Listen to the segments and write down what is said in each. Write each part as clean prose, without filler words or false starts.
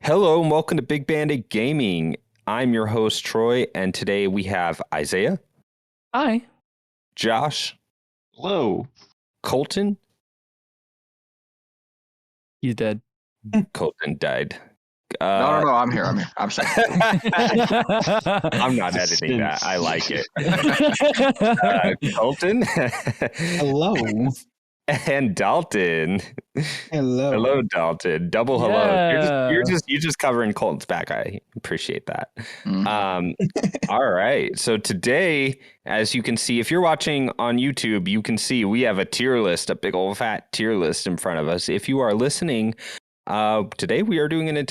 Hello and welcome to Big Bandit Gaming. I'm your host, Troy, and today we have Izayah. Hi. Josh. Hello. Colton. He's dead. Colton died. No, I'm here. I'm sorry. I'm not editing that. I like it. Colton. Hello. And Dalton. Hello. Hello, Dalton. Double hello. Yeah. You're just covering Colton's back. I appreciate that. Mm. All right. So today, as you can see, if you're watching on YouTube, you can see we have a tier list, a big old fat tier list in front of us. If you are listening, today we are doing three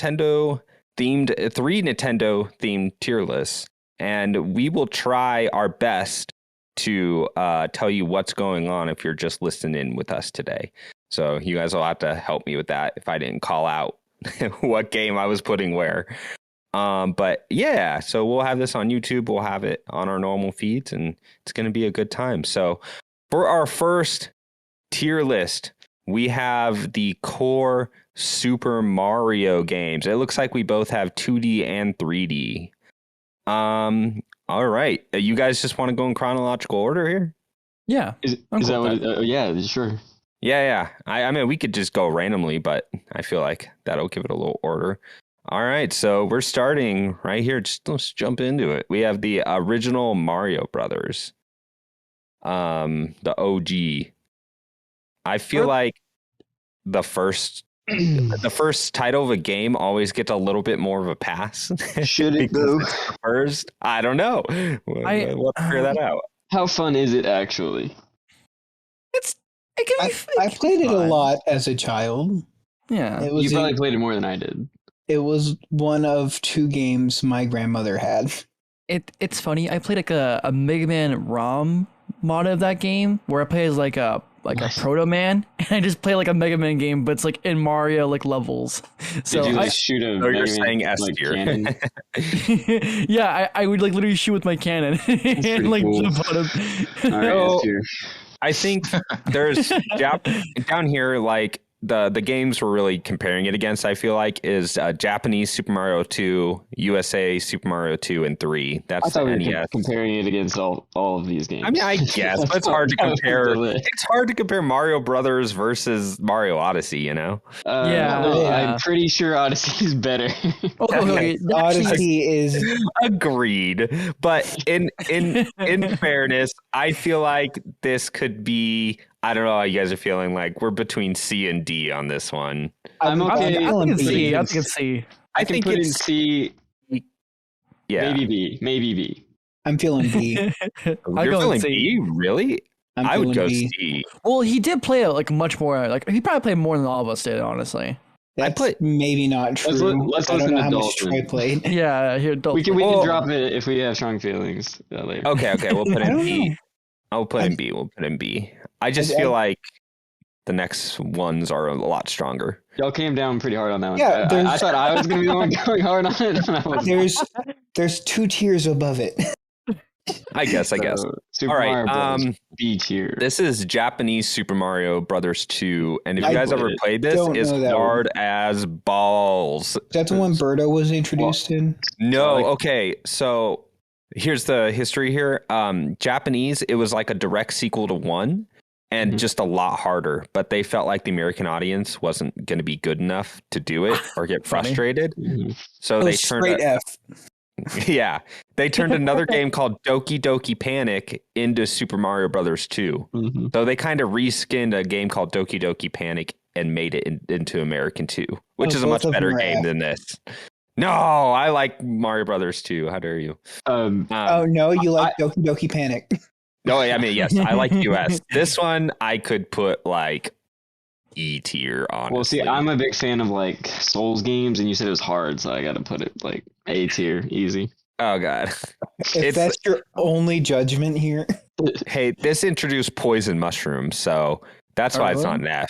Nintendo themed tier lists, and we will try our best to tell you what's going on if you're just listening with us today. So you guys will have to help me with that if I didn't call out what game I was putting where. But yeah, so we'll have this on YouTube. We'll have it on our normal feeds, and it's going to be a good time. So for our first tier list, we have the core Super Mario games. It looks like we both have 2D and 3D. All right. You guys just want to go in chronological order here? Yeah. Is that what? Yeah, sure. Yeah. I mean, we could just go randomly, but I feel like that'll give it a little order. All right. So we're starting right here. Let's jump into it. We have the original Mario Brothers. The OG. I feel like the first title of a game always gets a little bit more of a pass. Should it though? First, I don't know. We'll figure that out. How fun is it actually? I played it a lot as a child. Yeah. You probably played it more than I did. It was one of two games my grandmother had. It's funny. I played like a Mega Man ROM mod of that game where I play as like a Proto Man, and I just play like a Mega Man game, but it's like in Mario like levels. So did you shoot a you're Mega saying Man, S tier. cannon? yeah, I would like literally shoot with my cannon and like cool. jump on him. All right, So- S tier. I think there's down here, like the games we're really comparing it against, I feel like, is Japanese Super Mario 2, USA Super Mario 2 and 3. I That's thought the we were NES. comparing it against all of these games. I mean, I guess, but it's hard to compare. It's hard to compare Mario Brothers versus Mario Odyssey, you know? Yeah. I'm pretty sure Odyssey is better. Okay. Odyssey is Agreed. But in fairness, I feel like this could be, I don't know how you guys are feeling, like we're between C and D on this one. I'm okay. I think it's C. I Against- think it's C. I can think put in it's C, yeah. maybe B. I'm feeling B. You're I go feeling with C. B? Really? I'm I would feeling go B. C. Well, he did play like much more. Like he probably played more than all of us did, honestly. That's maybe not true. Let's I don't listen know to how much Dalton. Troy played. Yeah, here, Dalton. We can Well- drop it if we have strong feelings later. Okay, we'll put I in don't B. know. I'll put in B. We'll put in B. I just I- feel like the next ones are a lot stronger. Y'all came down pretty hard on that one. Yeah, I thought I was going to be the one going hard on it. And I wasn't. There's two tiers above it. I guess. So, Super All right, Mario Bros. B tier. This is Japanese Super Mario Brothers 2, and if you I guys ever played this, don't it's know that hard as balls. That's the one Birdo was introduced in. No, Like- okay, so here's the history here. Japanese, it was like a direct sequel to 1, and Mhm. just a lot harder, but they felt like the American audience wasn't going to be good enough to do it or get Funny. frustrated, Mhm. so It they was turned straight F. yeah, they turned another game called Doki Doki Panic into Super Mario Brothers 2. Mhm. So they kind of reskinned a game called Doki Doki Panic and made it into American 2, which Oh, is a both much of better them are game F. than this. No, I like Mario Brothers 2. How dare you? Oh no, you like Doki Doki Panic. No, I mean, yes, I like US. This one I could put like E tier on. Well, see, I'm a big fan of like Souls games, and you said it was hard, so I got to put it like A tier, easy. Oh god. If It's- that's your only judgment here, Hey, this introduced poison mushrooms, so That's why it's really? not an F.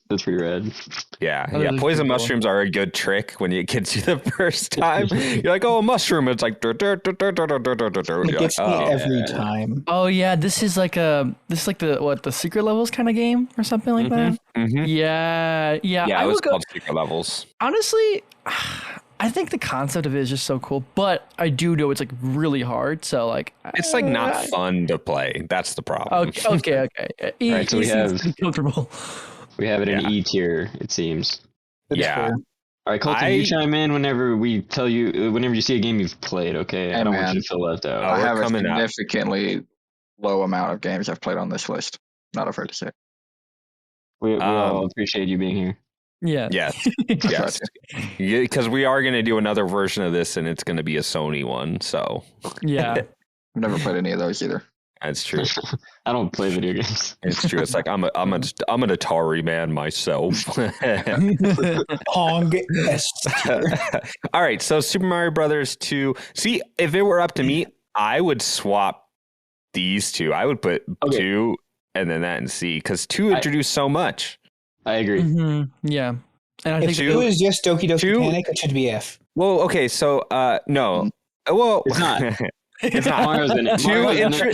That's pretty rad. Yeah, Oh, yeah. that's Poison pretty cool. mushrooms are a good trick when it gets you the first time. You're like, oh, a mushroom. It's like, It you're gets like, me oh. every time. Oh yeah, this is like the secret levels kind of game or something like that. Mhm. Yeah, Yeah, I it was would go. called Secret Levels. Honestly, I think the concept of it is just so cool, but I do know it's like really hard. So like, It's like not fun to play. That's the problem. Okay. All right, so we have comfortable. it in Yeah. E tier. It seems. That's Yeah. fair. All right, Colton, you chime in whenever we tell you. Whenever you see a game you've played. Okay, I Hey, don't want man. you to feel left out. Oh, I we're have a coming up. significantly low amount of games I've played on this list. Not afraid to say. We all appreciate you being here. Yeah. Yes. Yes. Because we are going to do another version of this, and it's going to be a Sony one. So Yeah. I've never played any of those either. that's true. I don't play video games. It's true. It's like I'm an Atari man myself. Pong S tier. All right. So Super Mario Brothers 2. See, if it were up to me, I would swap these two. I would put 2 and then that in C because 2 introduced so much. I agree. Yeah. And I If think it was just Doki Doki two- Panic, it should be F. Well, okay. So no. Well, It's not. it's not. Mario's in it. Mario's in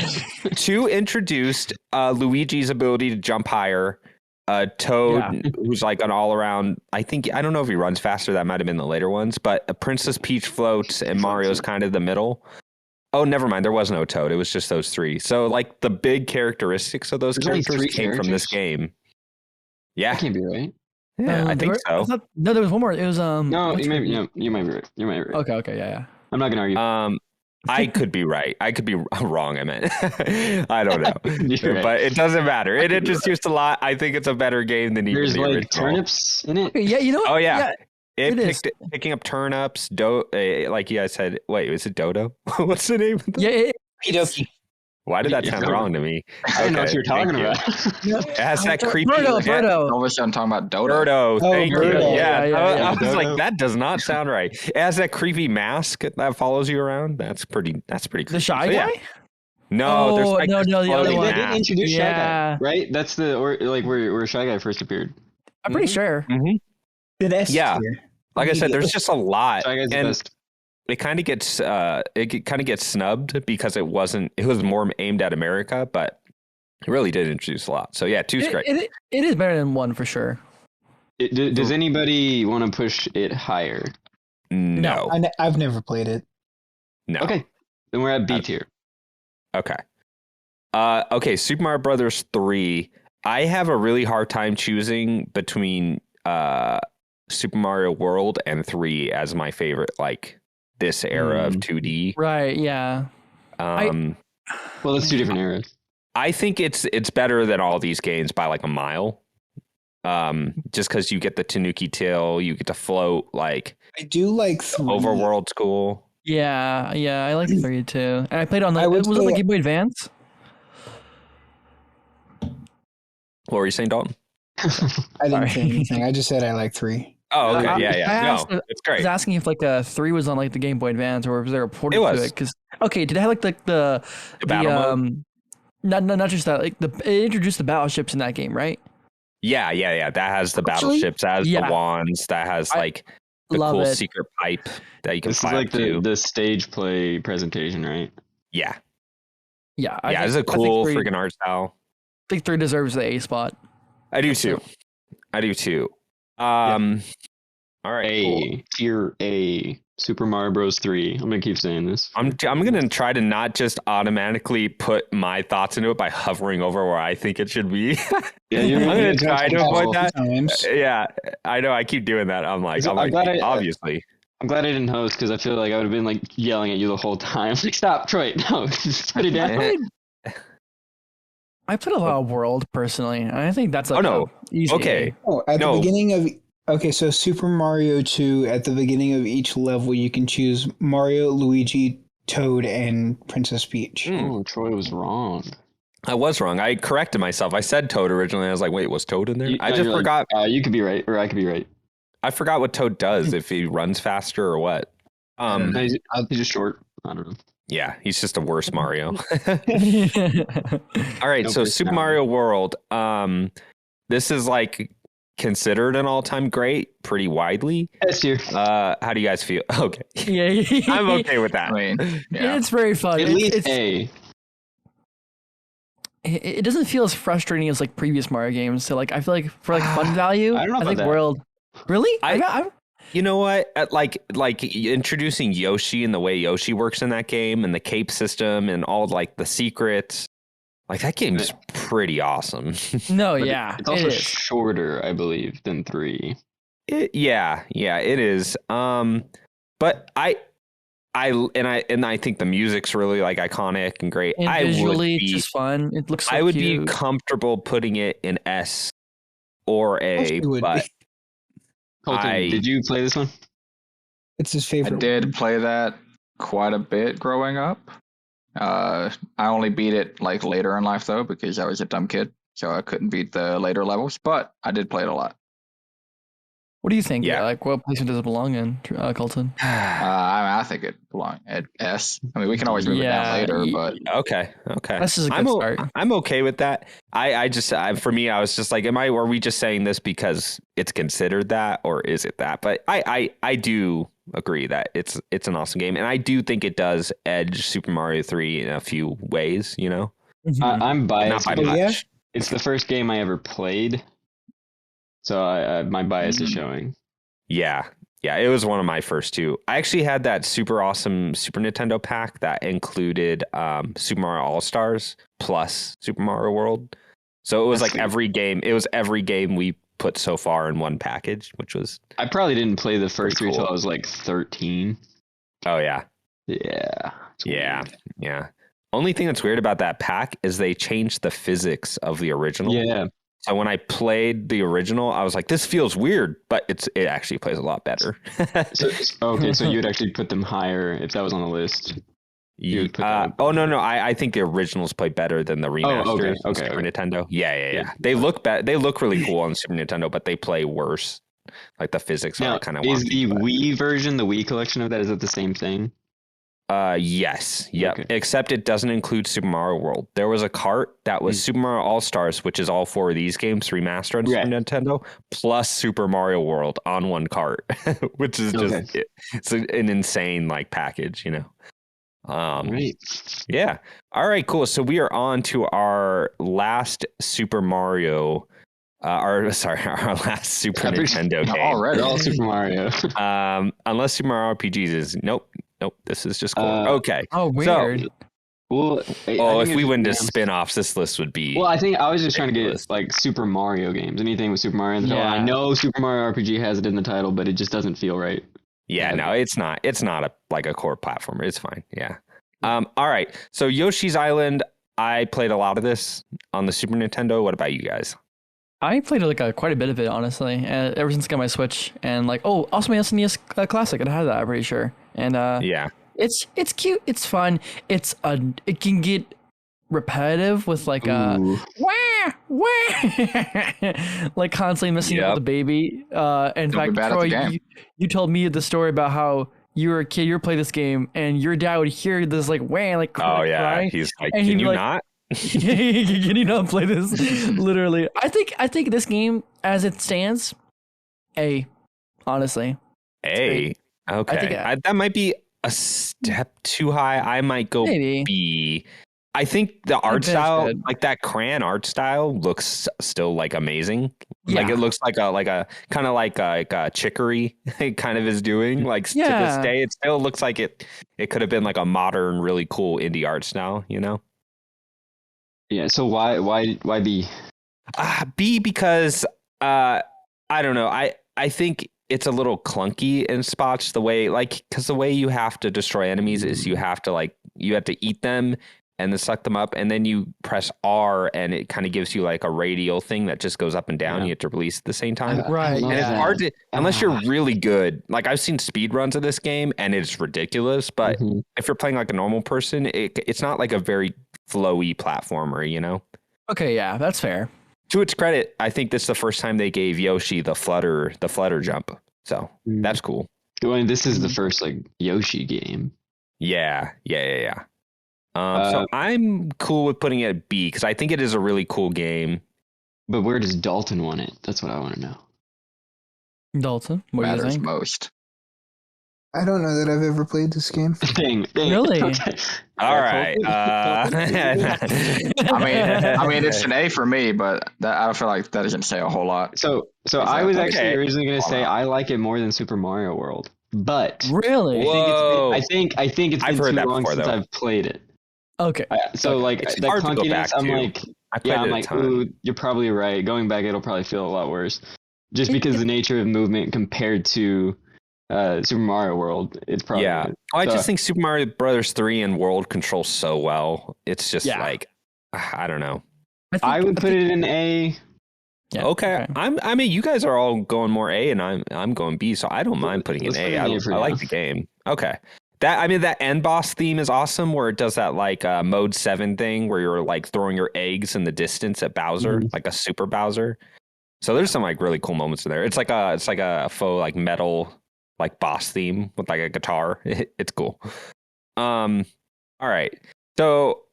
it. 2 introduced Luigi's ability to jump higher. Toad, who's like an all-around. I don't know if he runs faster. That might have been the later ones, but Princess Peach floats and Mario's kind of the middle. Oh, never mind. There was no Toad. It was just those 3. So like the big characteristics of those There's only characters 3 came from this characters? game. Yeah, That can't be right. yeah, I think so. No, there was one more. It was No, what's you her might. name? No, you might be right. You might be right. Okay, yeah. I'm not gonna argue. I could be right. I could be wrong. I meant. I don't know, You're right. but it doesn't matter. It introduced a lot. I think it's a better game than even There's the like original. turnips in it. Okay, yeah, you know. Oh yeah. It Picking up turnips, like you guys said. Wait, is it Dodo? What's the name? Yeah. Doki. Why did that Yeah, sound Dodo. wrong to me? I don't know what Okay, you're talking thank you. about. It has that creepy. Birdo. All of a sudden, talking about Dota. Birdo. Thank you. Birdo. Yeah, Yeah. I was Dodo. like, that does not sound right. It has that creepy mask that follows you around. That's pretty. Creepy. The shy So, yeah. guy? No, there's like no, this the other floating one. They did mask. introduce Shy Yeah. Guy, right? That's where Shy Guy first appeared. I'm pretty sure. Good S Yeah. tier. Like I said, there's just a lot, Shy Guy's the and best. it kind of gets snubbed because it was more aimed at America, but it really did introduce a lot. So yeah, 2's great. It is better than 1 for sure. Does anybody want to push it higher? No, I've never played it. no. Okay, then we're at B tier. Okay. Okay, Super Mario Brothers 3. I have a really hard time choosing between Super Mario World and 3 as my favorite, like this era of 2D. Right, yeah. Well, let's do different eras. I think it's better than all these games by like a mile. Just because you get the Tanuki tail, you get to float, like I do like 3. overworld's cool. Yeah, I like 3 too. And I played on I would was it say- like Game Boy Advance? What were you saying, Dalton? I didn't Sorry. say anything. I just said I like 3. Oh, okay, I yeah. asked- No, it's I was great. asking if like 3 was on like the Game Boy Advance or was there a port It to was. it? Because did it have like the battle mode? not just that, like it introduced the battleships in that game, right? Yeah. That has the Actually, battleships, that has yeah. the wands, that has I like the love cool it. secret pipe that you can This is fly like up to. the stage play presentation, right? Yeah. Yeah, It's a cool freaking art style. I think 3 deserves the A spot. I do too. All right, cool. Tier A, Super Mario Bros. 3. I'm gonna keep saying this. I'm gonna try to not just automatically put my thoughts into it by hovering over where I think it should be. Yeah, I'm gonna try to avoid that. Times. Yeah, I know. I keep doing that. I'm like, obviously. I'm glad I didn't host because I feel like I would have been like yelling at you the whole time. Like, stop, Troy. No, just put it down. I played a lot of World personally, and I think that's like easy. Okay. Oh, at the beginning of so Super Mario 2, at the beginning of each level, you can choose Mario, Luigi, Toad, and Princess Peach. Oh, Troy was wrong. I was wrong. I corrected myself. I said Toad originally. I was like, wait, was Toad in there? I just forgot. You could be right, or I could be right. I forgot what Toad does, if he runs faster or what. He's just short. I don't know. Yeah, he's just a worse Mario. All right, No so Super personality. Mario World. This is like considered an all-time great pretty widely. S tier. How do you guys feel? Okay, Yeah, I'm okay with that. I mean, yeah. It's very fun. At least A. It doesn't feel as frustrating as like previous Mario games. So like I feel like for like fun value, I don't know I about think that. World. Really? I- You know what? Like introducing Yoshi and the way Yoshi works in that game and the cape system and all like the secrets. Like that game is pretty awesome. No, But yeah, It's also it is. shorter, I believe, than 3. Yeah, it is. But I think the music's really like iconic and great. And I visually, would it's be, just fun. It looks so I would cute. be comfortable putting it in S or A, You would but be. Colton, did you play this one? It's his I favorite. did play that quite a bit growing up. I only beat it like later in life though because I was a dumb kid, so I couldn't beat the later levels. But I did play it a lot. What do you think? Yeah. Like, what place does it belong in, Colton? I think it belonged at S. I mean, we can always move it down later, but Okay. This is a good start. I'm okay with that. For me, I was just like, are we just saying this because it's considered that, or is it that? But I do agree that it's an awesome game, and I do think it does edge Super Mario 3 in a few ways. You know, I'm biased. not by because much. Yeah. It's the first game I ever played, so my bias is showing. Yeah, it was one of my first two. I actually had that super awesome Super Nintendo pack that included Super Mario All Stars plus Super Mario World. So it was That's like every game. It was every game we put so far in one package, which was I probably didn't play the first Pretty 3 cool. till I was like 13. oh yeah. Yeah. It's weird. Yeah. Only thing that's weird about that pack is they changed the physics of the original. Yeah. So when I played the original, I was like, this feels weird, but it actually plays a lot better. So you'd actually put them higher if that was on the list. You would put that no. I think the originals play better than the remasters on okay. Super Nintendo. Yeah. They look They look really cool on Super Nintendo, but they play worse. Like the physics Now, are kind of is the Wii version, the Wii collection of that, is it the same thing? Yes. Yep. Okay. Except it doesn't include Super Mario World. There was a cart that was Super Mario All Stars, which is all 4 of these games remastered on Super Nintendo, plus Super Mario World on one cart, which is just it's an insane like package, you know. Right. Yeah. All right. Cool. So we are on to our last Super Mario. Our last Super Nintendo game. already All Super Mario. Unless Super Mario RPGs is nope. This is just cool. Okay. Oh, weird. So, Well, if we went to spin-offs, this list would be. Well, I think I was just trying to ridiculous. get like Super Mario games. Anything with Super Mario in the title. Yeah. I know Super Mario RPG has it in the title, but it just doesn't feel right. Yeah, no, it's not. It's not a core platformer. It's fine. Yeah. All right. So Yoshi's Island. I played a lot of this on the Super Nintendo. What about you guys? I played like quite a bit of it, honestly, ever since I got my Switch. And like, also my SNES Classic. I had that, I'm pretty sure. And Yeah. it's cute. It's fun. It can get repetitive with like Ooh. wah, like constantly messing up Yep. with the baby. In Don't be fact, bad at the Troy, game. you told me the story about how you were a kid, you were playing this game, and your dad would hear this like wah, like Oh yeah. crying. He's like, And can he'd be you like, not? Can you not play this? Literally, I think this game, as it stands, A, honestly. A. Okay. think That might be a step too high. I might go Maybe. B. I think the art Ben's style, good. like that crayon art style, looks still like amazing. Like Yeah. it looks like a kind of like a Chicory kind of is doing. Like to this Yeah. day, it still looks like it could have been like a modern, really cool indie art style. You know. Yeah. So why B? B because I don't know. I think it's a little clunky in spots. The way because the way you have to destroy enemies is you have to eat them and then suck them up, and then you press R and it kind of gives you like a radial thing that just goes up and down. Yeah. You have to release at the same time. Right, And it's yeah. hard to, unless you're really good. Like I've seen speed runs of this game and it's ridiculous, but Mhm. if you're playing like a normal person, it's not like a very flowy platformer, you know? Okay, yeah, that's fair. To its credit, I think this is the first time they gave Yoshi the flutter jump. So that's cool. Well, and this is the first like Yoshi game. Yeah. So I'm cool with putting it at B because I think it is a really cool game. But where does Dalton want it? That's what I want to know. Dalton, what do you Matters think? most. I don't know that I've ever played this game. Dang. Really? Okay. All right. I mean, it's an A for me, but I feel like that doesn't say a whole lot. So I was actually Okay. originally going to say I like it more than Super Mario World, but Really? Whoa. I think it's been I've heard too that long before, since though. I've played it. Okay. So like It's the hard to go back clunkiness, I'm to. like, I played I'm it a like, ton. ooh, you're probably right. Going back, it'll probably feel a lot worse, just because the nature of movement compared to Super Mario World, it's probably Yeah. I just think Super Mario Brothers 3 and World control so well. It's just like, I don't know. I would put it in A. Yeah, Okay. I mean, you guys are all going more A, and I'm going B, so I don't mind putting Let's in put A. it in A for I like now. the game. Okay. That end boss theme is awesome, where it does that like mode 7 thing where you're like throwing your eggs in the distance at Bowser, like a super Bowser. So there's some like really cool moments in there. It's like a faux like metal like boss theme with like a guitar. It's cool. All right. So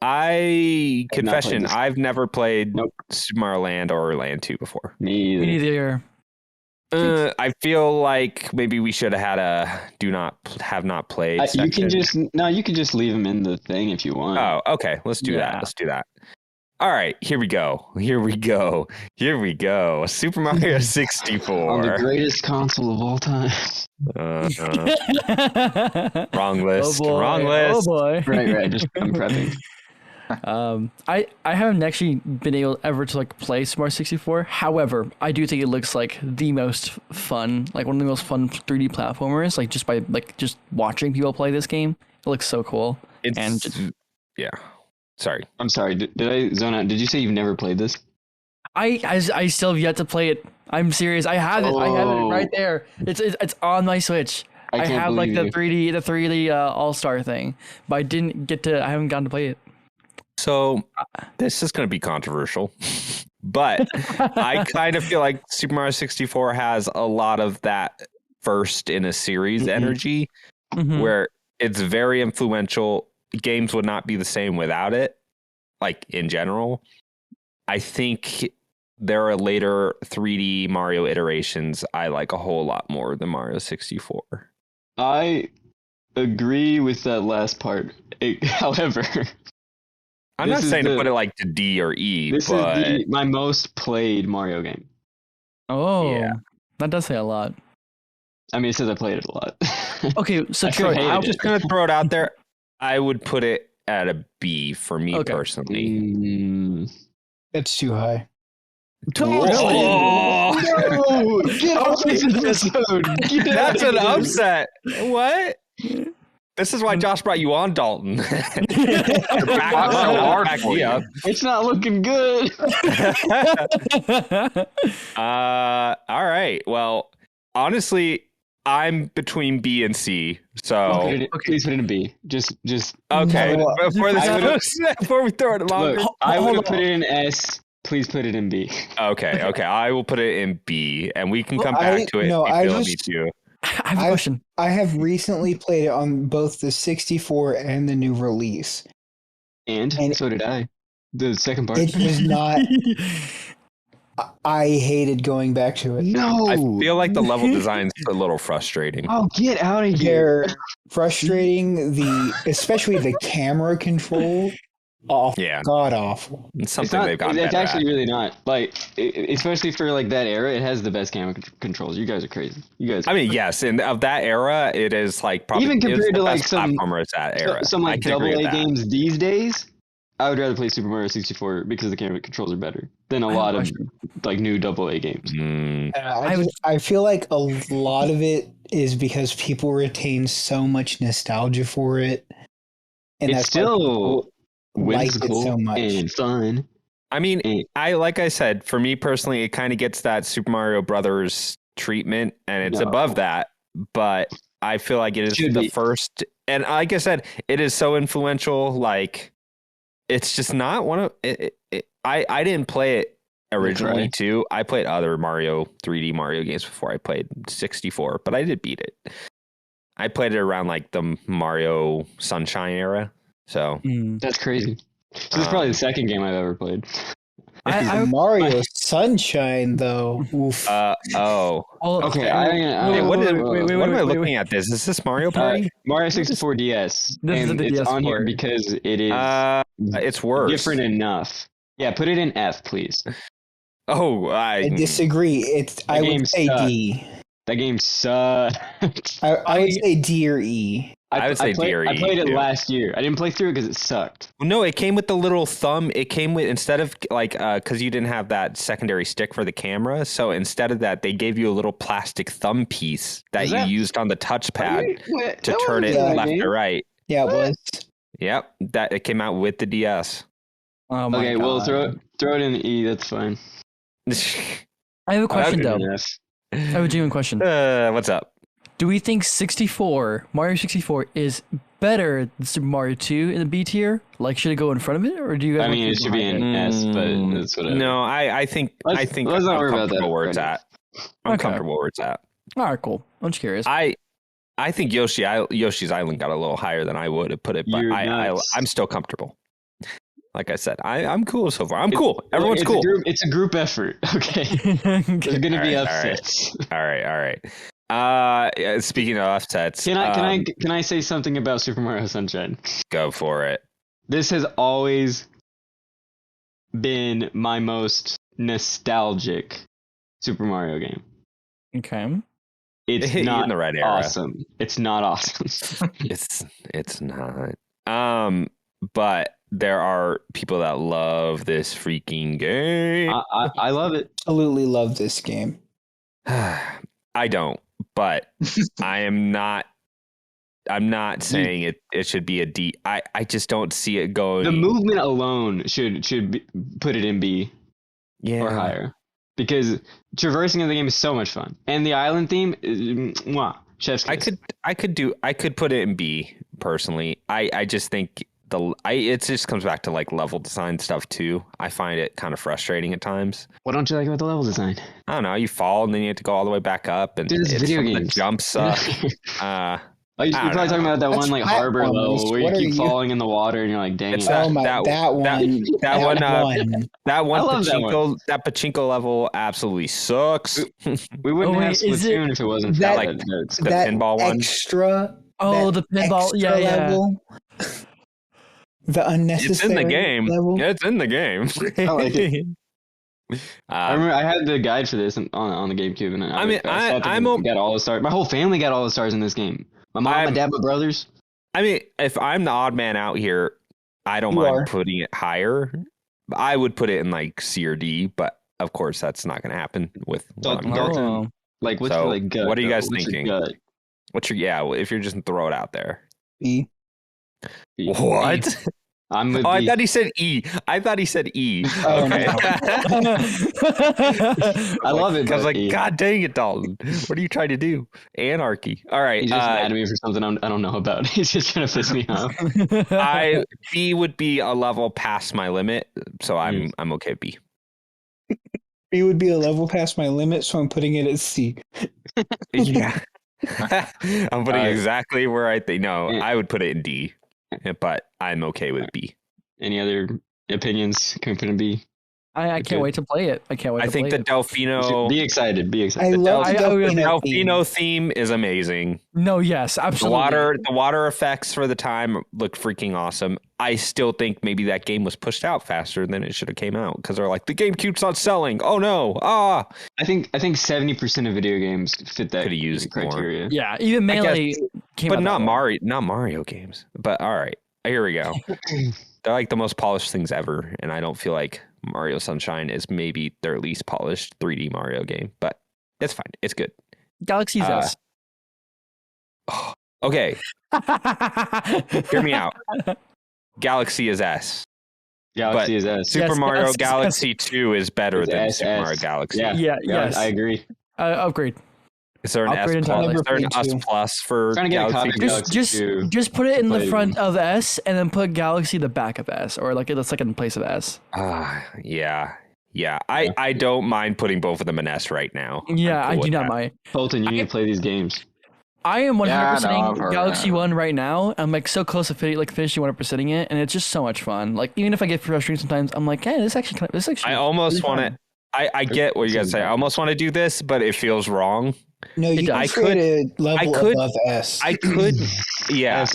confession, I've never played Super Mario Land or Land 2 before. Me either. Me neither. I feel like maybe we should have had a have not played section. You can just leave them in the thing if you want. Oh, okay. Let's do that. Let's do that. All right, here we go. Super Mario 64. On the greatest console of all time. Wrong list. Oh boy. Wrong list. Oh boy. Right. Just I'm prepping. I haven't actually been able ever to like play Super Mario 64. However, I do think it looks like the most fun, like one of the most fun 3D platformers. Like just by like just watching people play this game, it looks so cool. Yeah. Sorry. I'm sorry. Did I zone out? Did you say you've never played this? I still have yet to play it. I'm serious. I have it. I have it right there. It's on my Switch. I have like the 3D All-Star thing, but I haven't gotten to play it. So this is going to be controversial, but I kind of feel like Super Mario 64 has a lot of that first in a series energy, where it's very influential. Games would not be the same without it, like in general. I think there are later 3D Mario iterations I like a whole lot more than Mario 64. I agree with that last part. However, I'm not saying to put it like to D or E, this but is my most played Mario game. Oh, yeah. That does say a lot. I mean, it says I played it a lot. Okay, so Troy, I'm just going to throw it out there. I would put it at a B for me personally. That's too high. Oh! No! Get off this episode! That's an upset. What? This is why Josh brought you on, Dalton. Back me up. It's not looking good. All right. Well, honestly, I'm between B and C. So Please put it in B. Just okay. Before we throw it longer, I would have put it in S. Please put it in B. Okay. I will put it in B, and we can come back to it. No, if you feel me too. I have a question. I have recently played it on both the 64 and the new release. And so did I. The second part. It was not. I hated going back to it. No! I feel like the level design's a little frustrating. Oh, get out of here. They're frustrating, especially the camera control. Awful. Yeah. God awful. It's something they've gotten It's better actually at. really not. Like, especially for like that era, it has the best camera controls. You guys are crazy. I mean, yes, and of that era, it is like probably even compared to like some platformers that era. some like I can agree double with A that. games these days. I would rather play Super Mario 64 because the camera controls are better than a lot of like new double A games. I feel like a lot of it is because people retain so much nostalgia for it, and It's still like it so much. and fun. I mean, like I said, for me personally, it kind of gets that Super Mario Brothers treatment, and it's above that. But I feel like it is the first, and like I said, it is so influential. Like, it's just not one of it. I didn't play it originally too. I played other 3D Mario games before I played 64, but I did beat it. I played it around like the Mario Sunshine era. So That's crazy. So this is probably the second game I've ever played. Mario Sunshine, though. Oof. oh. Well, Okay, What am I wait, looking at? Is this Mario Party? Mario 64 DS, This is and the it's DS on here port. because it is It's worse. different enough. Yeah, put it in F, please. Oh, I disagree. I game would say sucked. D. That game sucked. I would say D or E. I would say D or E, I played it too. last year. I didn't play through it because it sucked. No, it came with the little thumb. It came with, instead of like, because you didn't have that secondary stick for the camera. So instead of that, they gave you a little plastic thumb piece that Is you that- used on the touchpad to That turn it wasn't left game. or right. Yeah, it was. Yep, that it came out with the DS. Oh my Okay, God. well throw it in E. That's fine. I have a question Put it though. in F. I have a genuine question. What's up? Do we think Mario 64 is better than Super Mario 2 in the B tier? Like, should it go in front of it, or do you guys? I want mean, to it keep should be behind in it? S, but that's whatever. No, I think Let's I'm not worry about comfortable that where it's right at. I'm Okay. comfortable where it's at. All right, cool. I'm just curious. I think Yoshi's Island got a little higher than I would have put it, but You're nuts. I'm still comfortable. Like I said, I'm cool so far. I'm cool. Well, Everyone's cool. It's a group effort. Okay, there's gonna be All right, upsets. All right. Speaking of offsets, Can I say something about Super Mario Sunshine? go for it? This has always been my most nostalgic Super Mario game. Okay. It It's hit you not in the right era. awesome. It's not awesome. It's not. But there are people that love this freaking game. I love it. Absolutely love this game. I don't, but I'm not saying it should be a D. I just don't see it going. The movement alone should put it in B or higher, because traversing of the game is so much fun, and the island theme, mwah, chef's kiss. I could put it in B personally. I just think it just comes back to like level design stuff too. I find it kind of frustrating at times. What don't you like about the level design? I don't know. You fall and then you have to go all the way back up, and Dude, it's video some of the games. jumps suck. You're I don't probably talking about that That's one like harbor platformers. level where you What are keep you- falling in the water and you're like, dang It's it. that- Oh my, that one. that one I love that that pachinko level absolutely sucks. We wouldn't Oh, have wait, is Splatoon if it wasn't for that- that. the that pinball one. extra. Oh, that the pinball. extra Yeah, yeah. level, the unnecessary. It's in the game. Level. It's in the game. I like it. I Uh, remember I had the guide for this on the GameCube, and I mean, I got all the stars. My whole family got all the stars in this game. My mom, my dad, my brothers. I mean, if I'm the odd man out here, I don't You mind are. putting it higher. I would put it in like C or D, but of course that's not going to happen with what I'm Dalton, hearing. Oh. Like, what's So, your like gut? what are you though? guys What's your thinking? gut? If you're just throw it out there. B. What? I'm with Oh, I B. thought he said E. I thought he said E. Oh, Okay. I love it. I was but like, E. God dang it, Dalton. What are you trying to do? Anarchy. All right. He's just mad at me for something I don't know about. He's just trying to piss me off. B would be a level past my limit, so I'm okay with B. B would be a level past my limit, so I'm putting it at C. Yeah. I'm putting it exactly where I think. No, Yeah. I would put it in D, but I'm okay with B. Any other opinions? Can we put in B? I can't wait to play it. I can't wait I to think play the it. Delfino, Be excited. Be I excited. love I- the I- Delfino theme. Delfino theme is amazing. No, yes, The absolutely. water effects for the time look freaking awesome. I still think maybe that game was pushed out faster than it should have came out because they're like, the GameCube's not selling. Oh no! I think 70% of video games fit that Coulda used more. criteria. Yeah, even Melee came But out not that way. Not Mario games. But all right, here we go. They're like the most polished things ever, and I don't feel like Mario Sunshine is maybe their least polished 3D Mario game, but it's fine. It's good. Galaxy's S. Okay, hear me out. Galaxy is S. Galaxy But is S. Super Yes, Mario yes, Galaxy 2 is better It's than S, Super S. Mario Galaxy. Yeah. Yeah, yes. I agree. Upgrade. Is there an S Upgrade plus? entirely. Is there an Never S played plus for Trying to get a Galaxy? copy of 2? Galaxy Just 2. just put it in the Play front them. of S and then put Galaxy the back of S, or like the second place of S. Yeah. I don't mind putting both of them in S right now. Yeah, I'm I cool do with not that. mind. Colton, you need to play these games. I am 100% I've heard Galaxy that. 1 right now. I'm like so close to finishing 100%ing it, and it's just so much fun. Like even if I get frustrated sometimes, I'm like, hey, this actually. I almost want to. I get what you guys say. I almost want to do this, but it feels wrong. No, you can create a level above S. I could. Yeah.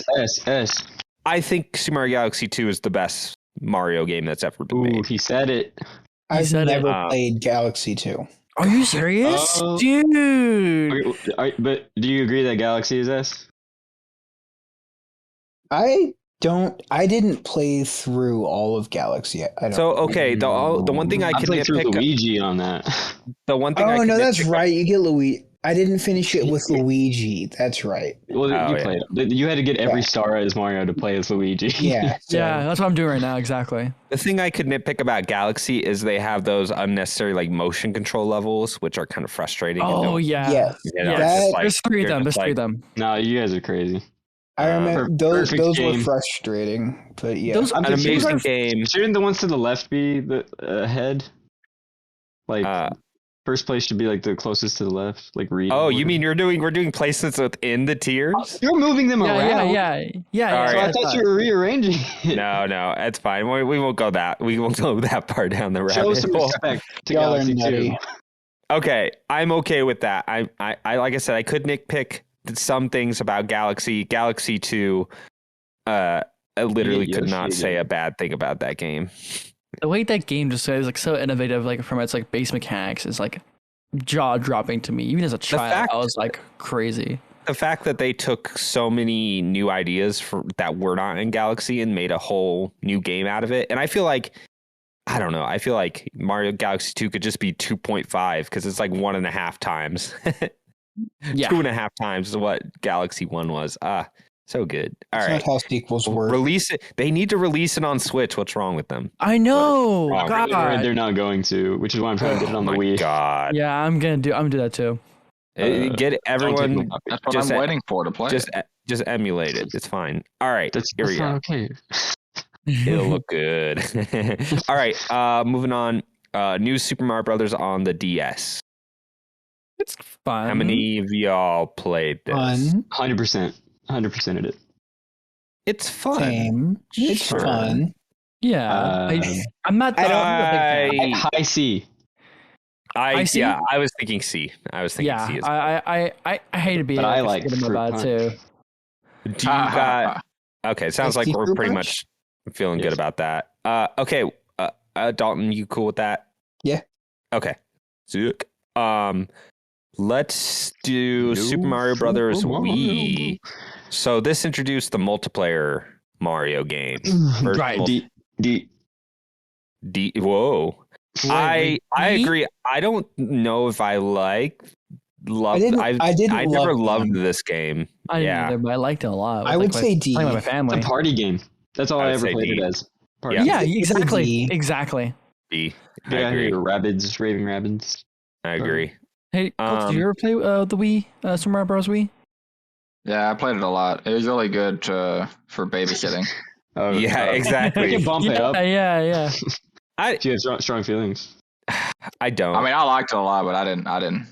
S. I think Super Mario Galaxy 2 is the best Mario game that's ever been made. He said it. I've never played Galaxy 2 Are you serious, dude? But do you agree that Galaxy is S? I didn't play through all of Galaxy. I don't. So okay, the one thing I could played through nitpick Luigi on that. The one thing. Oh no, that's right. You get Luigi. I didn't finish it with Luigi. That's right. Well, you played it. You had to get every star as Mario to play as Luigi. Yeah. So. Yeah, that's what I'm doing right now. Exactly. The thing I could nitpick about Galaxy is they have those unnecessary like motion control levels, which are kind of frustrating. Oh yeah. Yes. There's three of them. There's three of them. No, you guys are crazy. I remember those were frustrating, but yeah. Those an amazing game. Shouldn't the ones to the left be the head? Like first place should be like the closest to the left, like read. Oh, you mean we're doing placements within the tiers? You're moving them around. Yeah. Sorry, So I thought you were rearranging it. No, it's fine. We won't go that. We won't go that far down the Show rabbit some hole. respect to Galaxy 2. Okay, I'm okay with that. I like I said, I could nitpick some things about Galaxy 2. I literally could not say a bad thing about that game. The way that game just is like so innovative, like from its like base mechanics, is like jaw dropping to me. Even as a child, I was like crazy. The fact that they took so many new ideas that were not in Galaxy and made a whole new game out of it, and I feel like Mario Galaxy 2 could just be 2.5 because it's like 1.5 times. Yeah. 2.5 times what Galaxy 1 was. So good. All right. That's not how sequels work. Release it. They need to release it on Switch. What's wrong with them? I know. God. They're not going to, which is why I'm trying to get it on the Wii. God. Yeah, I'm gonna do that too. Get everyone. That's what I'm waiting for to play. Just emulate it. It's fine. All right. Here we go. Okay. It'll look good. All right. Moving on. New Super Mario Brothers on the DS. It's fun. How many of y'all played this? 100%. 100%ed it. It's fun. Same. It's fun. Yeah. I'm not. High C. I was thinking C. I was thinking C as well. I hate to be. But I like fruit punch too. Do you got? Okay, sounds like we're pretty much feeling good about that. Okay, Dalton, you cool with that? Yeah. Okay. Sick. Let's do Super Mario Brothers Wii. So this introduced the multiplayer Mario game. Right. D. Whoa. I agree. I don't know if I never loved this game. I didn't either, but I liked it a lot. I would say D. Playing with my family. It's a party game. That's all I ever played it as. Yeah, exactly. B. I agree. Rabbids, raving rabbids. I agree. Hey, Colton, did you ever play the Wii, Super Mario Bros. Wii? Yeah, I played it a lot. It was really good for babysitting. Oh yeah, exactly. You can bump it up. Yeah. Do you have strong feelings? I don't. I mean, I liked it a lot, but I didn't.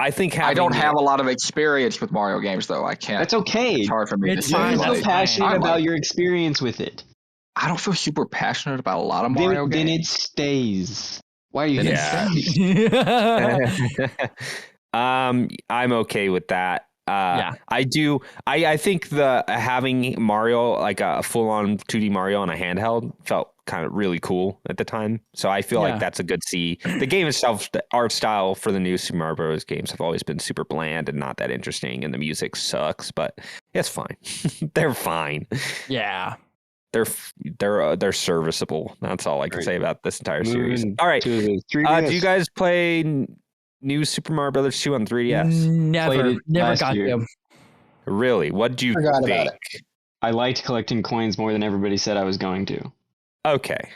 I think I don't have a lot of experience with Mario games, though. I can't. That's okay. It's hard for me to say. You're so passionate about your experience with it. I don't feel super passionate about a lot of Mario games. Then it stays. Why are you? I'm okay with that. Yeah. I do. I think the having Mario, like a full-on 2D Mario on a handheld, felt kind of really cool at the time. So I feel like that's a good C. The game itself, the art style for the new Super Mario Bros. Games have always been super bland and not that interesting, and the music sucks, but it's fine. They're fine. Yeah. They're serviceable. That's all I can say about this entire series. All right. Do you guys play new Super Mario Brothers 2 on 3DS? Never got to. Really? What do you think? I liked collecting coins more than everybody said I was going to. Okay.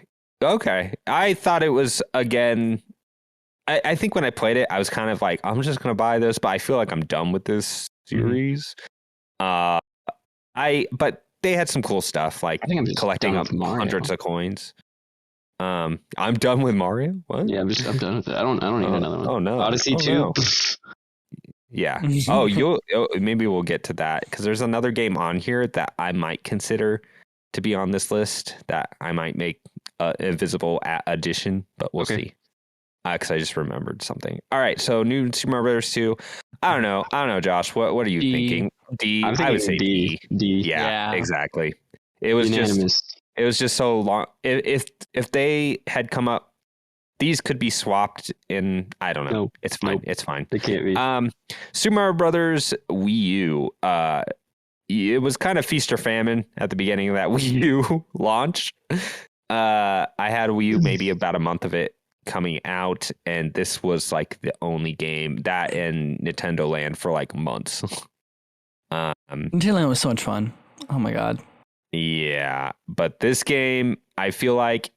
I thought it was, again, I think when I played it, I was kind of like, I'm just going to buy this, but I feel like I'm done with this series. But they had some cool stuff, like collecting up hundreds of coins. I'm done with Mario. What? Yeah, I'm done with it. I don't need another one. Oh no, Odyssey 2. Yeah. Maybe we'll get to that because there's another game on here that I might consider to be on this list that I might make invisible addition, but we'll see. Because I just remembered something. All right, so new Super Mario Brothers 2. I don't know, Josh. What are you thinking? D. I would say D. Yeah, exactly. It was just so long. If they had come up, these could be swapped in. I don't know. Nope. It's fine. It's fine. They can't be. Super Mario Brothers Wii U. It was kind of feast or famine at the beginning of that Wii U launch. I had a Wii U maybe about a month of it coming out, and this was like the only game that and Nintendo Land for like months. Nintendo Land was so much fun. Oh my god. Yeah, but this game, I feel like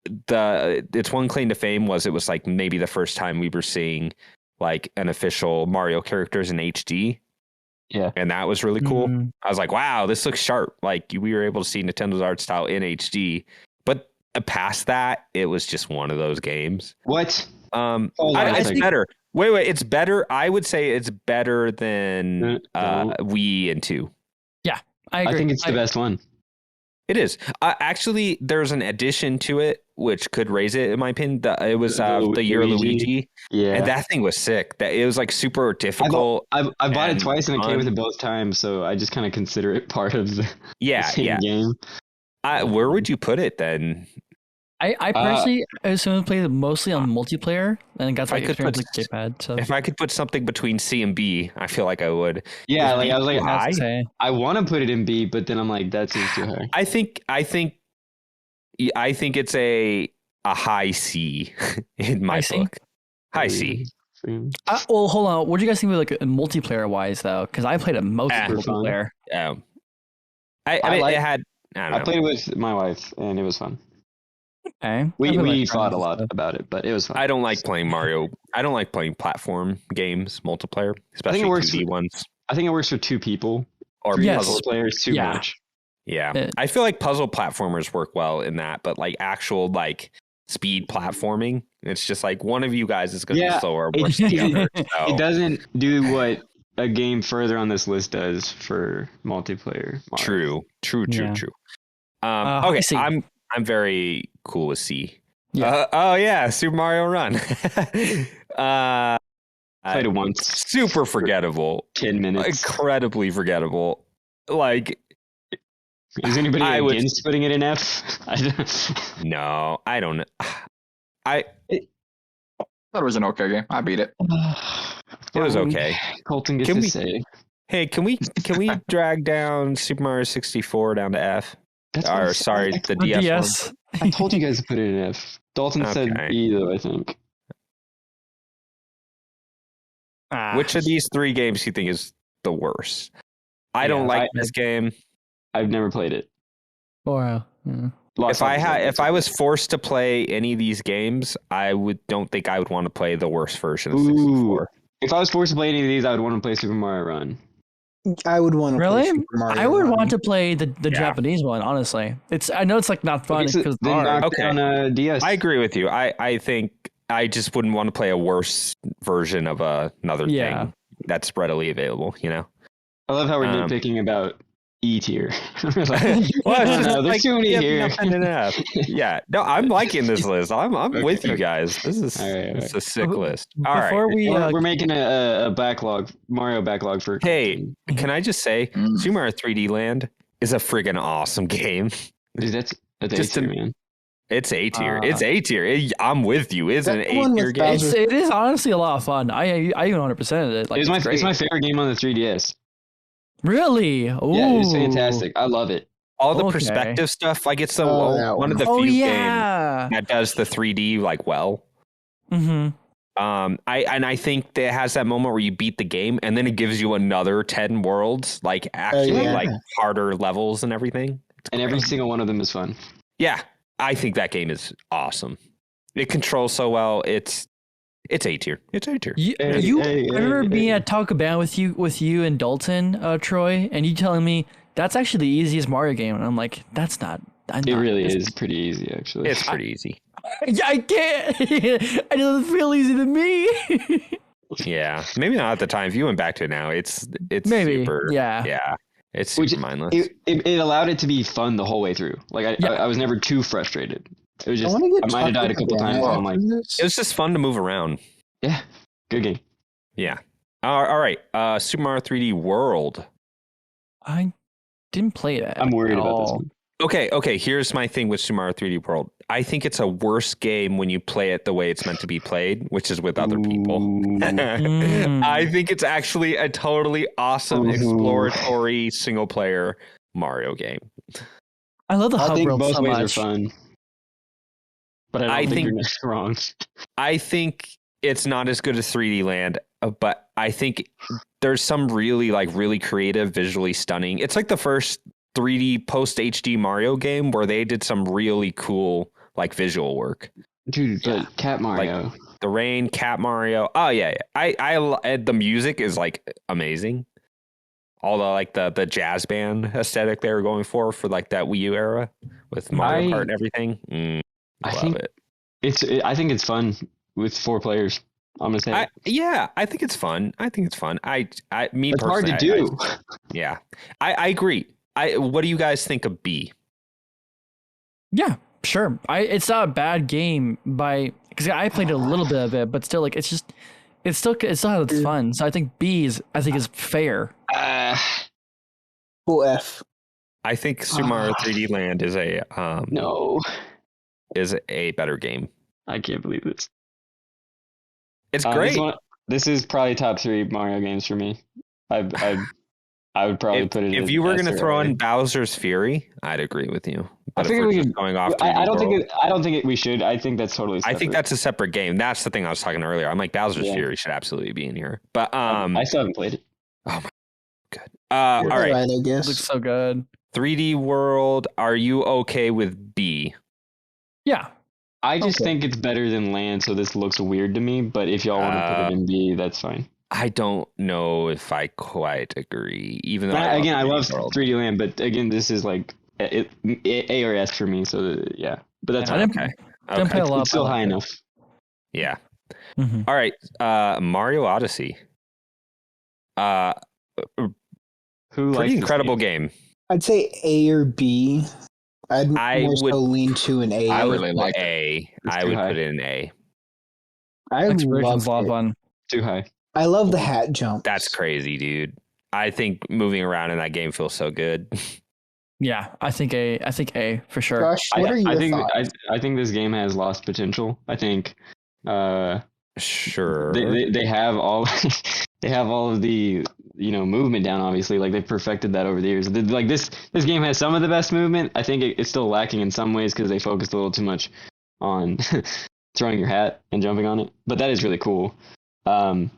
its one claim to fame was it was like maybe the first time we were seeing like an official Mario characters in HD. Yeah, and that was really cool. I was like, wow, this looks sharp. Like we were able to see Nintendo's art style in HD. But past that, it was just one of those games. What? It's better. Wait, it's better. I would say it's better than Wii and 2. Yeah, I agree. I think it's the best one. It is. Actually, there's an addition to it, which could raise it, in my opinion. It was the Year Luigi. Yeah. And that thing was sick. That it was like super difficult. I bought it twice and it came with it both times, so I just kind of consider it part of the same game. Where would you put it then? I personally assume I played it mostly on multiplayer and got to experience like J-pad. So. If I could put something between C and B, I feel like I would. Yeah, like I was like, I want to put it in B, but then I'm like, that seems too high. I think it's a high C in my book. High C. Well, hold on. What do you guys think of like multiplayer wise though? Because I played it mostly multiplayer. I played it with my wife and it was fun. Okay. We fought a lot about it, but it was fun. I don't like playing Mario. I don't like playing platform games multiplayer, especially 2D ones. I think it works for two people or puzzle players too much. Yeah. I feel like puzzle platformers work well in that, but like actual like speed platforming, it's just like one of you guys is going to be slower versus the other. So. It doesn't do what a game further on this list does for multiplayer. True. Okay, I'm very cool with C. Yeah. Super Mario Run. Played it once. Super forgettable. 10 minutes. Incredibly forgettable. Like, is anybody against putting it in F? No, I don't know. I thought it was an okay game. I beat it. It was okay. Colton gets to say. Hey, can we drag down Super Mario 64 down to F? The DS. I told you guys to put it in F. Dalton said E, though, I think. Which of these three games do you think is the worst? I don't like this game. I've never played it. Wow. If I was forced to play any of these games, don't think I would want to play the worst version of 64. If I was forced to play any of these, I would want to play Super Mario Run. I would want to play Super Mario I would Run. want to play the Japanese one, honestly. I know it's like not fun because on a DS. I agree with you. I think I just wouldn't want to play a worse version of another thing that's readily available, you know? I love how we're nitpicking about E tier. There's too many here. Yeah, no, I'm liking this list. I'm with you guys. This is it's a sick list. All right, we're making a backlog, Mario backlog for. Hey, can I just say, Super Mario 3D Land is a friggin' awesome game. Dude, that's A tier, man. It's A tier. It's A tier. I'm with you. It's an A tier game. It is honestly a lot of fun. I even 100%ed it. Like, it's my favorite game on the 3DS. Really? Ooh. Yeah, it's fantastic. I love it. All the perspective stuff, like it's one of the few games that does the 3D like well. Mm-hmm. I think that it has that moment where you beat the game and then it gives you another 10 worlds, like actually like harder levels and everything. And every single one of them is fun. Yeah, I think that game is awesome. It controls so well. It's A tier. It's A tier. I remember being at Taco Bell with you and Dalton, Troy, and you telling me that's actually the easiest Mario game, and I'm like, that's not. It really is pretty easy, actually. It's pretty easy. I can't. It doesn't feel easy to me. Yeah, maybe not at the time. If you went back to it now, it's Maybe, super. yeah. Yeah, it's super mindless. It allowed it to be fun the whole way through. Like I was never too frustrated. It was just I might have died a couple times. I'm like, it was just fun to move around. Yeah, good game. Yeah. All right. Super Mario 3D World. I didn't play that. I'm worried about this one. Okay. Here's my thing with Super Mario 3D World. I think it's a worse game when you play it the way it's meant to be played, which is with other people. I think it's actually a totally awesome exploratory single player Mario game. I love the hub I think world both so ways much. are fun. But I don't think you're wrong. I think it's not as good as 3D Land, but I think there's some really creative, visually stunning. It's like the first 3D post HD Mario game where they did some really cool like visual work. Dude, but Cat Mario. Like the rain, Cat Mario. Oh yeah. I the music is like amazing. All the like the jazz band aesthetic they were going for like that Wii U era with Mario Kart and everything. I think I think it's fun with 4 players. I'm gonna say. I think it's fun. It's hard to do. I agree. What do you guys think of B? Yeah, sure. It's not a bad game because I played a little bit of it, but still, like it's still fun. So I think B is fair. Full F. I think Super Mario 3D Land is a better game. I can't believe this. It's great. This is probably top 3 Mario games for me. I would probably put it. If you were going to throw in Bowser's Fury, I'd agree with you. But I think we could going off. I don't think we should. I think that's totally separate. I think that's a separate game. That's the thing I was talking earlier. I'm like Bowser's Fury should absolutely be in here. But I still haven't played it. Oh my god. All right. I guess. Looks so good. 3D World, are you okay with B? Yeah. I just think it's better than Land, so this looks weird to me. But if y'all want to put it in B, that's fine. I don't know if I quite agree. Even though I love 3D Land, but again, this is like A or S for me. So yeah, but that's okay. Didn't play a lot. It's still high enough. Yeah. Mm-hmm. All right. Mario Odyssey. Pretty incredible game. I'd say A or B. I would lean to an A. I really like A. I would put it in A. I love fun. Too high. I love the hat jump. That's crazy, dude. I think moving around in that game feels so good. Yeah, I think A for sure. Josh, what are your thoughts? I think this game has lost potential. I think sure they have all they have all of the movement down. Obviously, like they've perfected that over the years. Like this game has some of the best movement. I think it's still lacking in some ways because they focused a little too much on throwing your hat and jumping on it. But that is really cool. I'm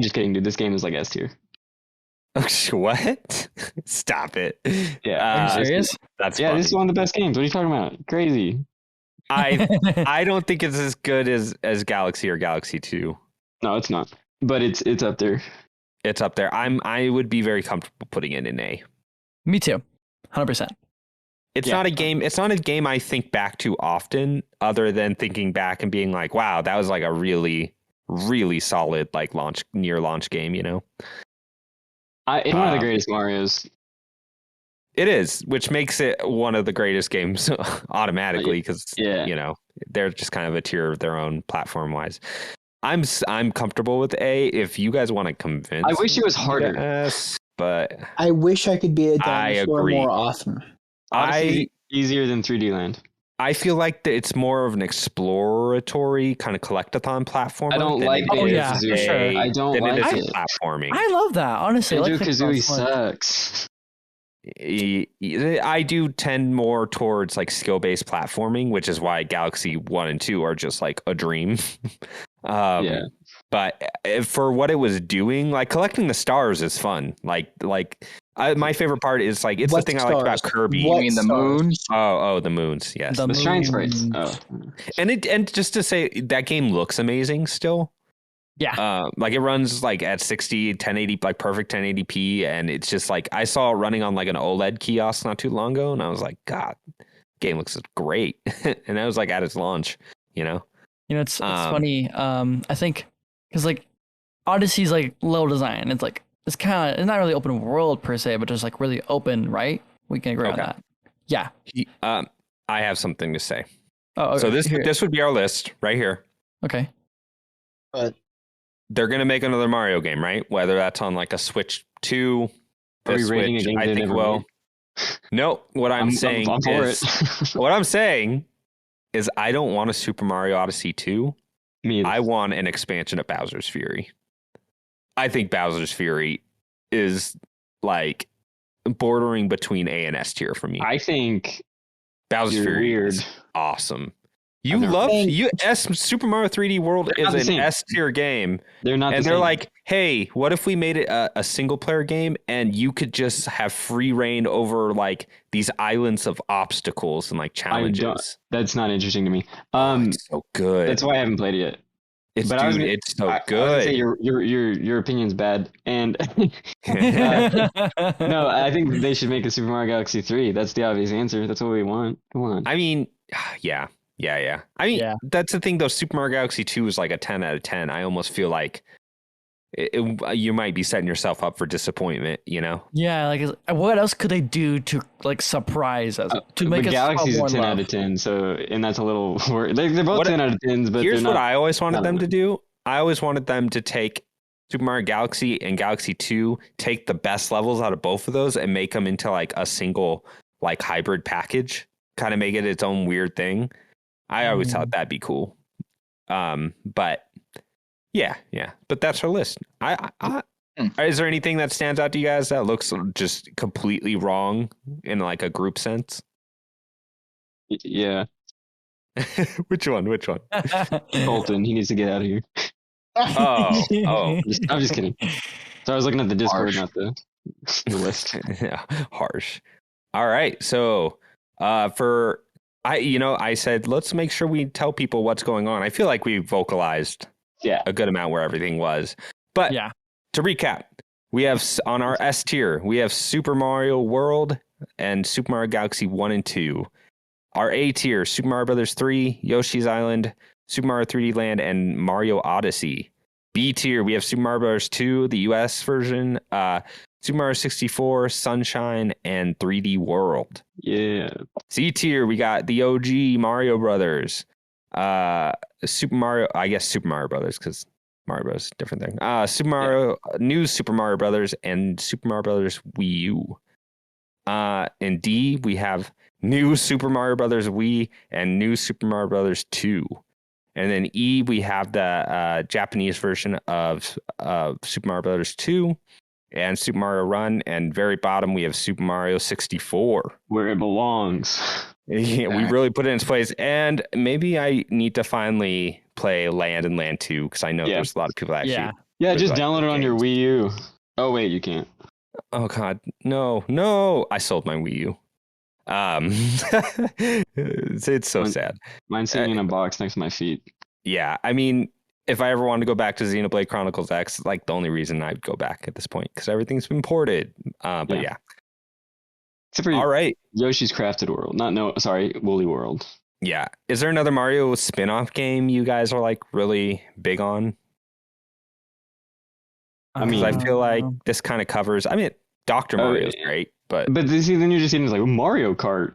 just kidding, dude. This game is like S tier. What? Stop it. Yeah. Are you serious? That's funny. Funny. This is one of the best games. What are you talking about? Crazy. I don't think it's as good as Galaxy or Galaxy 2. No, it's not. But it's up there. It's up there. I would be very comfortable putting it in A. Me too. 100%. It's not a game. It's not a game I think back to often, other than thinking back and being like, "Wow, that was like a really, really solid like near launch game." You know, it's one of the greatest Marios. It is, which makes it one of the greatest games automatically because they're just kind of a tier of their own platform wise. I'm comfortable with A. If you guys want to convince, I wish it was harder. S, but I wish I could be a dinosaur more often. Easier than 3D Land. I feel like it's more of an exploratory kind of collectathon platformer. I don't like Banjo-Kazooie. Sure. I don't like it. Platforming. I love that. Honestly, Banjo-Kazooie sucks. I do tend more towards like skill-based platforming, which is why Galaxy 1 and 2 are just like a dream. But for what it was doing, like collecting the stars is fun. My favorite part is like it's the thing I like about Kirby. You mean the moons? Oh, the moons. Yes, the shrine sprites. Oh, and just to say that game looks amazing still. Yeah. Like it runs like at 60, 1080, like perfect 1080p, and it's just like I saw it running on like an OLED kiosk not too long ago, and I was like, God, game looks great, and that was like at its launch, it's funny. I think because like Odyssey's like level design. It's like it's not really open world per se, but just like really open, right? We can agree on that. Yeah. I have something to say. Oh, so this would be our list right here. Okay. But they're gonna make another Mario game, right? Whether that's on like a Switch 2. Are we rating Switch, a game I they think. never Well, made? no. What I'm saying I'm for is, it. what I'm saying is, I don't want a Super Mario Odyssey 2. Me either. I want an expansion of Bowser's Fury. I think Bowser's Fury is like bordering between A and S tier for me. I think Bowser's you're Fury weird. is awesome. Super Mario 3D World They're is not the an same. S tier game. They're not. And the they're same. like, hey, what if we made it a single player game and you could just have free reign over like these islands of obstacles and like challenges? That's not interesting to me. It's so good. That's why I haven't played it yet. It's But it's so good. I was gonna say your opinion's bad, and no, I think they should make a Super Mario Galaxy 3. That's the obvious answer. That's what we want. Come on. I mean, yeah. I mean, that's the thing though. Super Mario Galaxy 2 is like a 10 out of 10. I almost feel like you might be setting yourself up for disappointment, you know? Yeah, like what else could they do to like surprise us to make us Galaxy's fall a more in 10 out love? of 10, so and that's a little. They're both 10 out of 10s, but here's they're not, what I always wanted them not to do. I always wanted them to take Super Mario Galaxy and Galaxy 2, take the best levels out of both of those and make them into like a single like hybrid package, kind of make it its own weird thing. I always thought that'd be cool. But yeah. But that's our list. Is there anything that stands out to you guys that looks just completely wrong in like a group sense? Yeah, Which one? Colton, he needs to get out of here. Oh. I'm just kidding. So I was looking at the Discord, Harsh. not the list. Yeah, harsh. All right. So I said, let's make sure we tell people what's going on. I feel like we vocalized a good amount where everything was. But to recap, we have on our S tier, we have Super Mario World and Super Mario Galaxy 1 and 2. Our A tier, Super Mario Brothers 3, Yoshi's Island, Super Mario 3D Land, and Mario Odyssey. B tier, we have Super Mario Bros. 2, the US version, Super Mario 64, Sunshine, and 3D World. Yeah. C tier, we got the OG Mario Brothers, Super Mario Brothers, because Mario Bros. Different thing. New Super Mario Brothers, and Super Mario Brothers Wii U. In D, we have New Super Mario Brothers Wii and New Super Mario Brothers 2. And then E, we have the Japanese version of Super Mario Brothers 2 and Super Mario Run. And very bottom, we have Super Mario 64. Where it belongs. Yeah, we really put it in its place. And maybe I need to finally play Land and Land 2, because I know there's a lot of people that actually... Yeah, just like download it on your Wii U. Oh, wait, you can't. Oh, God. No. I sold my Wii U. It's so sad. Mine's sitting in a box next to my feet. Yeah, I mean, if I ever wanted to go back to Xenoblade Chronicles X, like the only reason I'd go back at this point, because everything's been ported. But yeah. Except for all right, Yoshi's Crafted World. Woolly World. Yeah. Is there another Mario spin-off game you guys are like really big on? I mean, I feel like this kind of covers. I mean, Dr. Mario's great, but see, then you're just seeing like Mario Kart.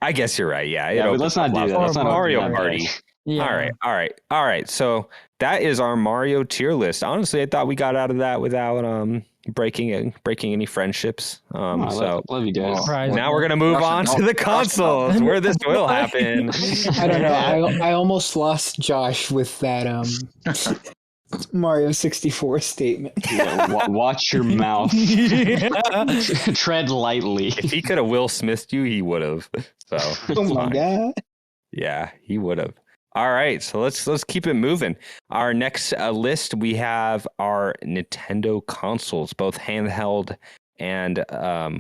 I guess you're right. Yeah, but let's not do that. Let's not Mario Party. Yeah. All right. So that is our Mario tier list. Honestly, I thought we got out of that without breaking any friendships. Love you guys. Now we're gonna move on to the consoles where this will happen. I don't know. I almost lost Josh with that Mario 64 statement. Yeah, watch your mouth. Tread lightly. If he could have Will Smithed you, he would have. So oh my god. Yeah, he would have. All right, so let's keep it moving. Our next list, we have our Nintendo consoles, both handheld and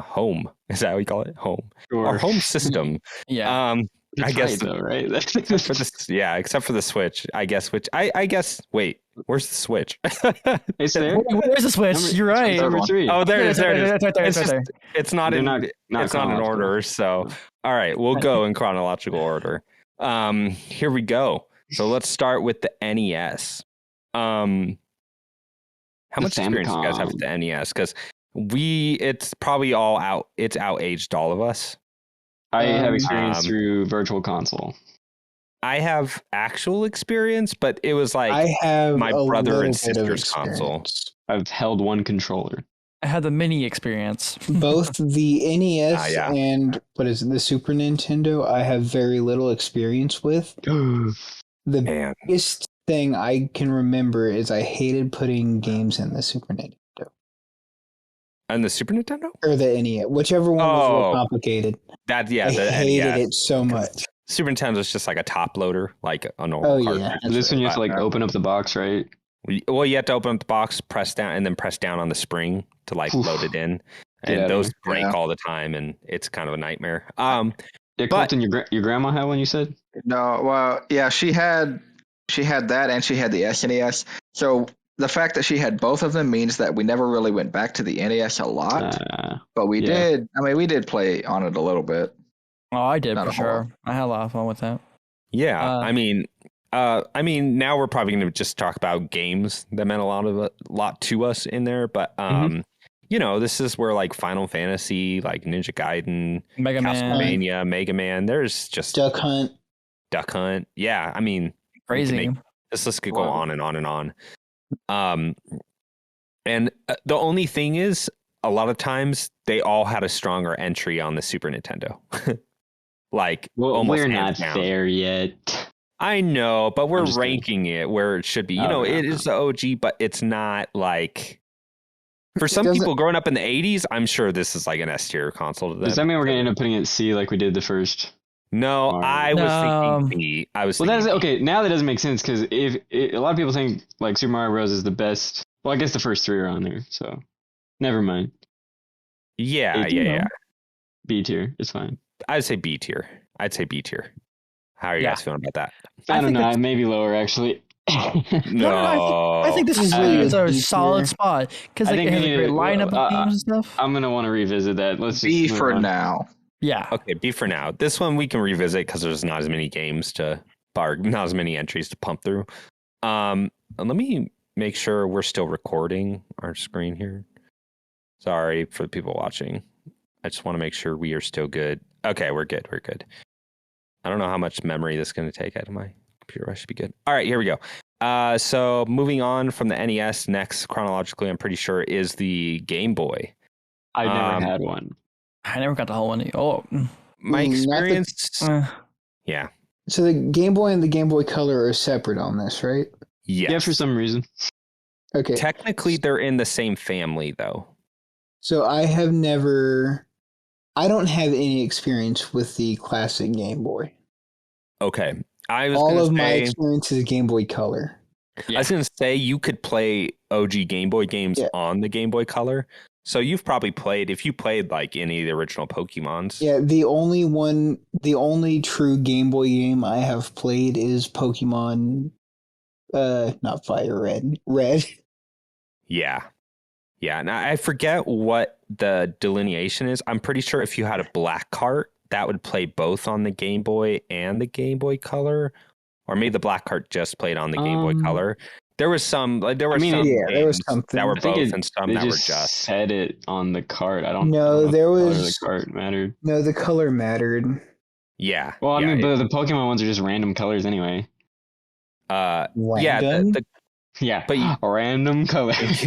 home. Is that what we call it? Home. Sure. Our home system. Yeah. I guess right. Except for the Switch, I guess. Which I guess. Wait, where's the Switch? It's there. Where's the Switch? You're right. Number 3. Oh, there it is. It's right. It's not in order. So, all right, we'll go in chronological order. Here we go. So let's start with the NES. How much experience do you guys have with the NES? Because it's probably all out. It's outaged all of us. I have experience through Virtual Console. I have actual experience, but it was like I have my a brother and little bit of sister's console. experience. I've held one controller. I had the mini experience. Both the NES yeah. and the Super Nintendo, I have very little experience with. The biggest thing I can remember is I hated putting games in the Super Nintendo. And the Super Nintendo? Or the NES, whichever one was more complicated. I hated it so much. Super Nintendo is just like a top loader, like a normal cartridge. Yeah. This one you have to like open up the box, right? Well, you have to open up the box, press down, and then press down on the spring to like load it in. And those break all the time, and it's kind of a nightmare. Yeah, Colton, your grandma had one, you said? No, well, yeah, she had that, and she had the SNES. So the fact that she had both of them means that we never really went back to the NES a lot, but we did. I mean, we did play on it a little bit. Oh, I did for sure. I had a lot of fun with that. Yeah, I mean, now we're probably going to just talk about games that meant a lot to us in there, but you know, this is where like Final Fantasy, like Ninja Gaiden, Castlevania, Mega Man. There's just Duck Hunt. Yeah, I mean, crazy. This list could go on and on and on. And the only thing is, a lot of times they all had a stronger entry on the Super Nintendo. Like, almost we're not there yet. I know, but we're ranking it where it should be. You know, it is the OG, but it's not like. For some people growing up in the 80s, I'm sure this is like an S tier console to them. Does that mean we're going to end up putting it C like we did the first? No, I was thinking B. Okay, now that doesn't make sense because if a lot of people think like Super Mario Bros. Is the best. Well, I guess the first three are on there, so never mind. Yeah. B tier, it's fine. I'd say B tier. How are you guys feeling about that? I don't know. Maybe lower, actually. I think this is really a solid spot because it has a great lineup of games and stuff. I'm gonna want to revisit that. Let's just B for now. Yeah. Okay, B for now. This one we can revisit because there's not as many not as many entries to pump through. Let me make sure we're still recording our screen here. Sorry for the people watching. I just want to make sure we are still good. Okay, we're good. I don't know how much memory this is going to take out of my computer. I should be good. All right, here we go. So moving on from the NES, next chronologically, I'm pretty sure is the Game Boy. I've never had one. I never got the whole one. Oh, my experience. Yeah. So the Game Boy and the Game Boy Color are separate on this, right? Yes. Yeah, for some reason. Okay. Technically, they're in the same family, though. So I don't have any experience with the classic Game Boy. Okay. All of my experience is Game Boy Color. Yeah. I was going to say you could play OG Game Boy games on the Game Boy Color. So you've probably played, if you played like any of the original Pokemons. Yeah, the only true Game Boy game I have played is Pokemon, not Fire Red. Yeah. Yeah, and I forget what the delineation is. I'm pretty sure if you had a black cart, that would play both on the Game Boy and the Game Boy Color. Or maybe the black cart just played on the Game Boy Color. There was some, there were some that were both and some that were just. Said it on the cart. I don't know. There was the cart mattered. No, the color mattered. Yeah. Well, I mean, but the Pokemon ones are just random colors anyway. Random? But random colors.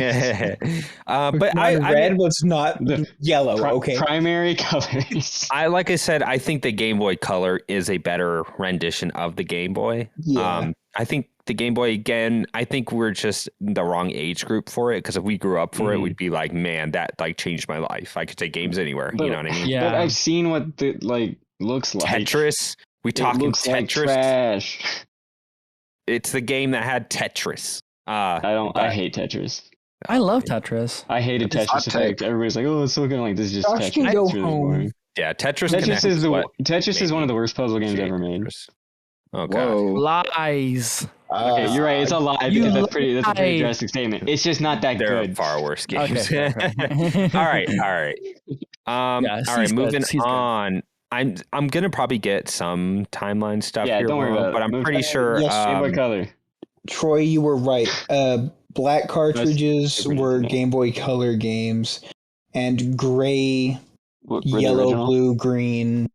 But red was not yellow. Okay. Primary colors. Like I said, I think the Game Boy Color is a better rendition of the Game Boy. Yeah. I think the Game Boy, again, I think we're just the wrong age group for it, because if we grew up for it, we'd be like, man, that like changed my life. I could take games anywhere. You know what I mean? Yeah. But I've seen what the like looks like. Tetris. We talking Tetris? Like trash. It's the game that had Tetris. I hate Tetris. I love Tetris. I hated Tetris Effect. Everybody's like, oh, it's so good. Like, this is just Tetris. Can go it's really home. boring. Yeah, Tetris is one of the worst puzzle games ever made. Oh, God. Whoa. Lies. Okay, you're right. It's a lie because that's a pretty drastic statement. It's just not that There good. are far worse games. Okay. All right. All right, moving on. I'm gonna probably get some timeline stuff here, don't worry about it. but I'm pretty sure. Game Boy Color. Troy, you were right. Black cartridges were Nintendo. Game Boy Color games, and gray, What, were they yellow, original? blue, green.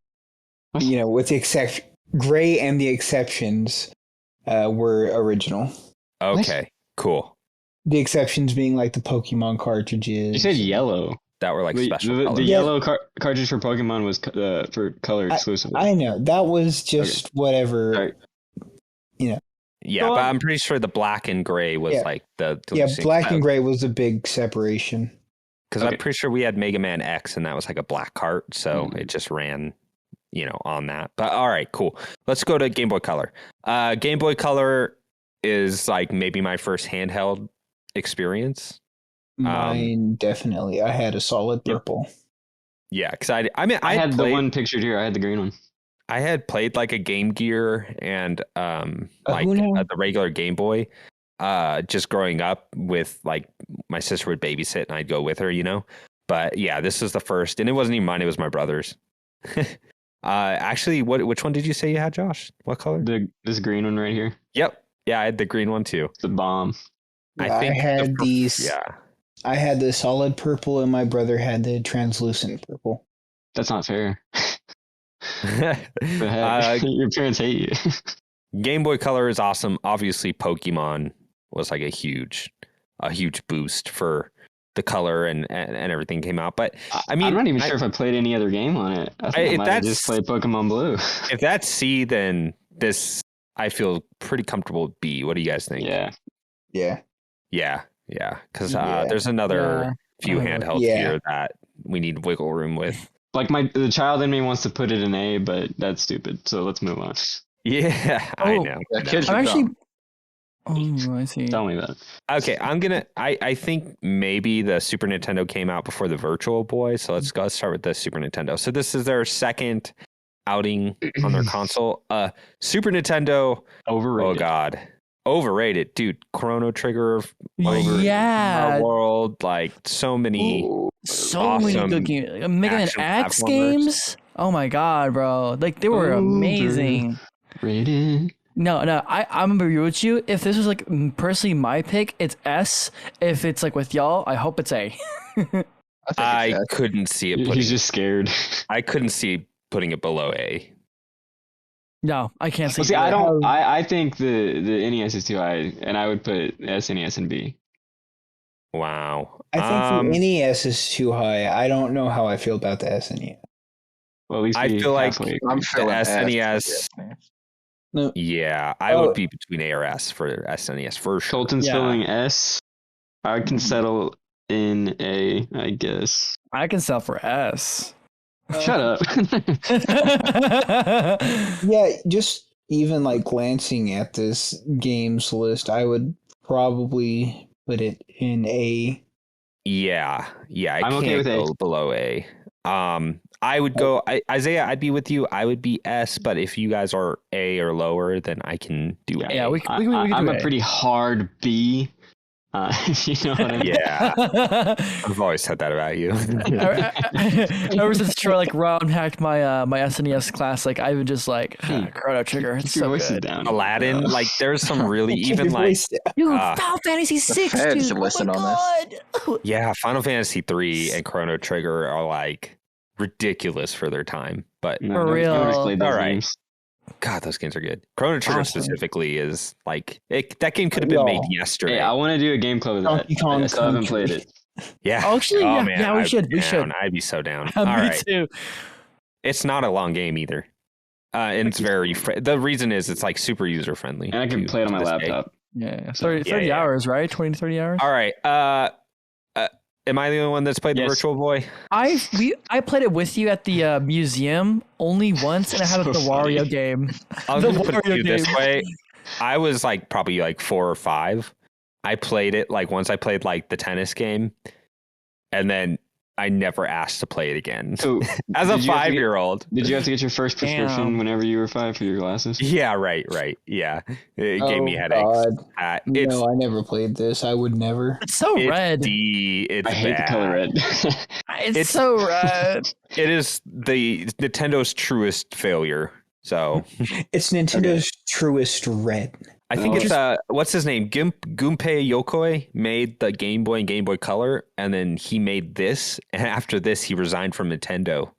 What? With the exception, gray and the exceptions were original. Okay, cool. The exceptions being like the Pokemon cartridges. You said yellow. That were like special The colors. yellow cartridge for Pokemon was for color exclusively. I know that was just whatever. Sorry. Yeah, but I'm pretty sure the black and gray was like the same black style. and gray was a big separation. Because I'm pretty sure we had Mega Man X, and that was like a black cart, so it just ran, on that. But all right, cool. Let's go to Game Boy Color. Game Boy Color is like maybe my first handheld experience. Mine definitely. I had a solid purple. Yeah, because I had the one pictured here. I had the green one. I had played like a Game Gear and the regular Game Boy. Just growing up with like my sister would babysit and I'd go with her, But yeah, this is the first, and it wasn't even mine; it was my brother's. Actually, which one did you say you had, Josh? What color? This green one right here. Yep, yeah, I had the green one too. The bomb. I had these. Yeah, I had the solid purple, and my brother had the translucent purple. That's not fair. Your parents hate you. Game Boy Color is awesome. Obviously, Pokemon was like a huge boost for the color and everything came out. But I mean, I'm not even sure if I played any other game on it. I think I might have just played Pokemon Blue. If that's C, then this I feel pretty comfortable with B. What do you guys think? Yeah. Because there's another few handhelds here that we need wiggle room with. Like the child in me wants to put it in A, but that's stupid. So let's move on. Yeah, I know. Kids I'm are actually. dumb. Oh, I see. Tell me that. Okay, I think maybe the Super Nintendo came out before the Virtual Boy, so let's start with the Super Nintendo. So this is their second outing on their console. Super Nintendo. Overrated. Oh God, overrated, dude. Chrono Trigger. Yeah. World, like so many. So many good games. Mega Man X games. Oh my God, bro! Like they were amazing. Rated. No, I'm gonna be real with you. If this was like personally my pick, it's S. If it's like with y'all, I hope it's A. I couldn't see it. He's just scared. I couldn't see putting it below A. No, I can't see. Well, see, I don't. I think the NES is too high, and I would put SNES and B. Wow. I think the NES is too high. I don't know how I feel about the SNES. Well, at least I feel like I'm feeling the SNES. No. Yeah, I would be between A or S for SNES for sure. Colton's feeling S. I can settle in A, I guess. I can sell for S. Shut up. Yeah, just even like glancing at this games list, I would probably put it in A. Yeah, I I'm can't okay with go A. below A. I would go Izayah. I'd be with you. I would be S, but if you guys are A or lower, then I can do A. Yeah, we can do I'm A. a pretty hard B. You know what I mean? Yeah, I've always said that about you. Ever since Troy like round hacked my my SNES class, like I've been just like Chrono Trigger. It's Your so voice is good. down. Aladdin, like there's some really even like Dude, Final Fantasy VI, feds dude. listen Oh on my this. God. yeah, Final Fantasy 3 and Chrono Trigger are like ridiculous for their time. But No, For real. nobody's played those All right. games. God, those games are good. Chrono Trigger Awesome. specifically is like that game could have been made yesterday. Hey, I want to do a game club with that. Donkey Kong I still haven't Country. played it. Yeah. Oh, actually, oh, yeah, man, yeah, we I'd should. be We down. should. I'd be so down. Me All right. too. It's not a long game either. And it's very the reason is it's like super user friendly. And I can play it on my laptop. Yeah, 30 hours, right? 20 to 30 hours. All right. Am I the only one that's played the Yes. Virtual Boy? I played it with you at the museum only once, and I had the Wario game. I'll The just put it to Wario you this game. way. I was like probably like 4 or 5. I played it like once I played like the tennis game, and then I never asked to play it again. So, As a did you have to get- 5-year-old. Did you have to get your first prescription Damn. whenever you were 5 for your glasses? Yeah, right. Yeah. It gave me headaches. God. It's No, I never played this. I would never. It's so red. It's I hate bad. the color red. It's so red. It is the Nintendo's truest failure. So It's Nintendo's truest red. I think it's what's his name? Gunpei Yokoi made the Game Boy and Game Boy Color, and then he made this. And after this, he resigned from Nintendo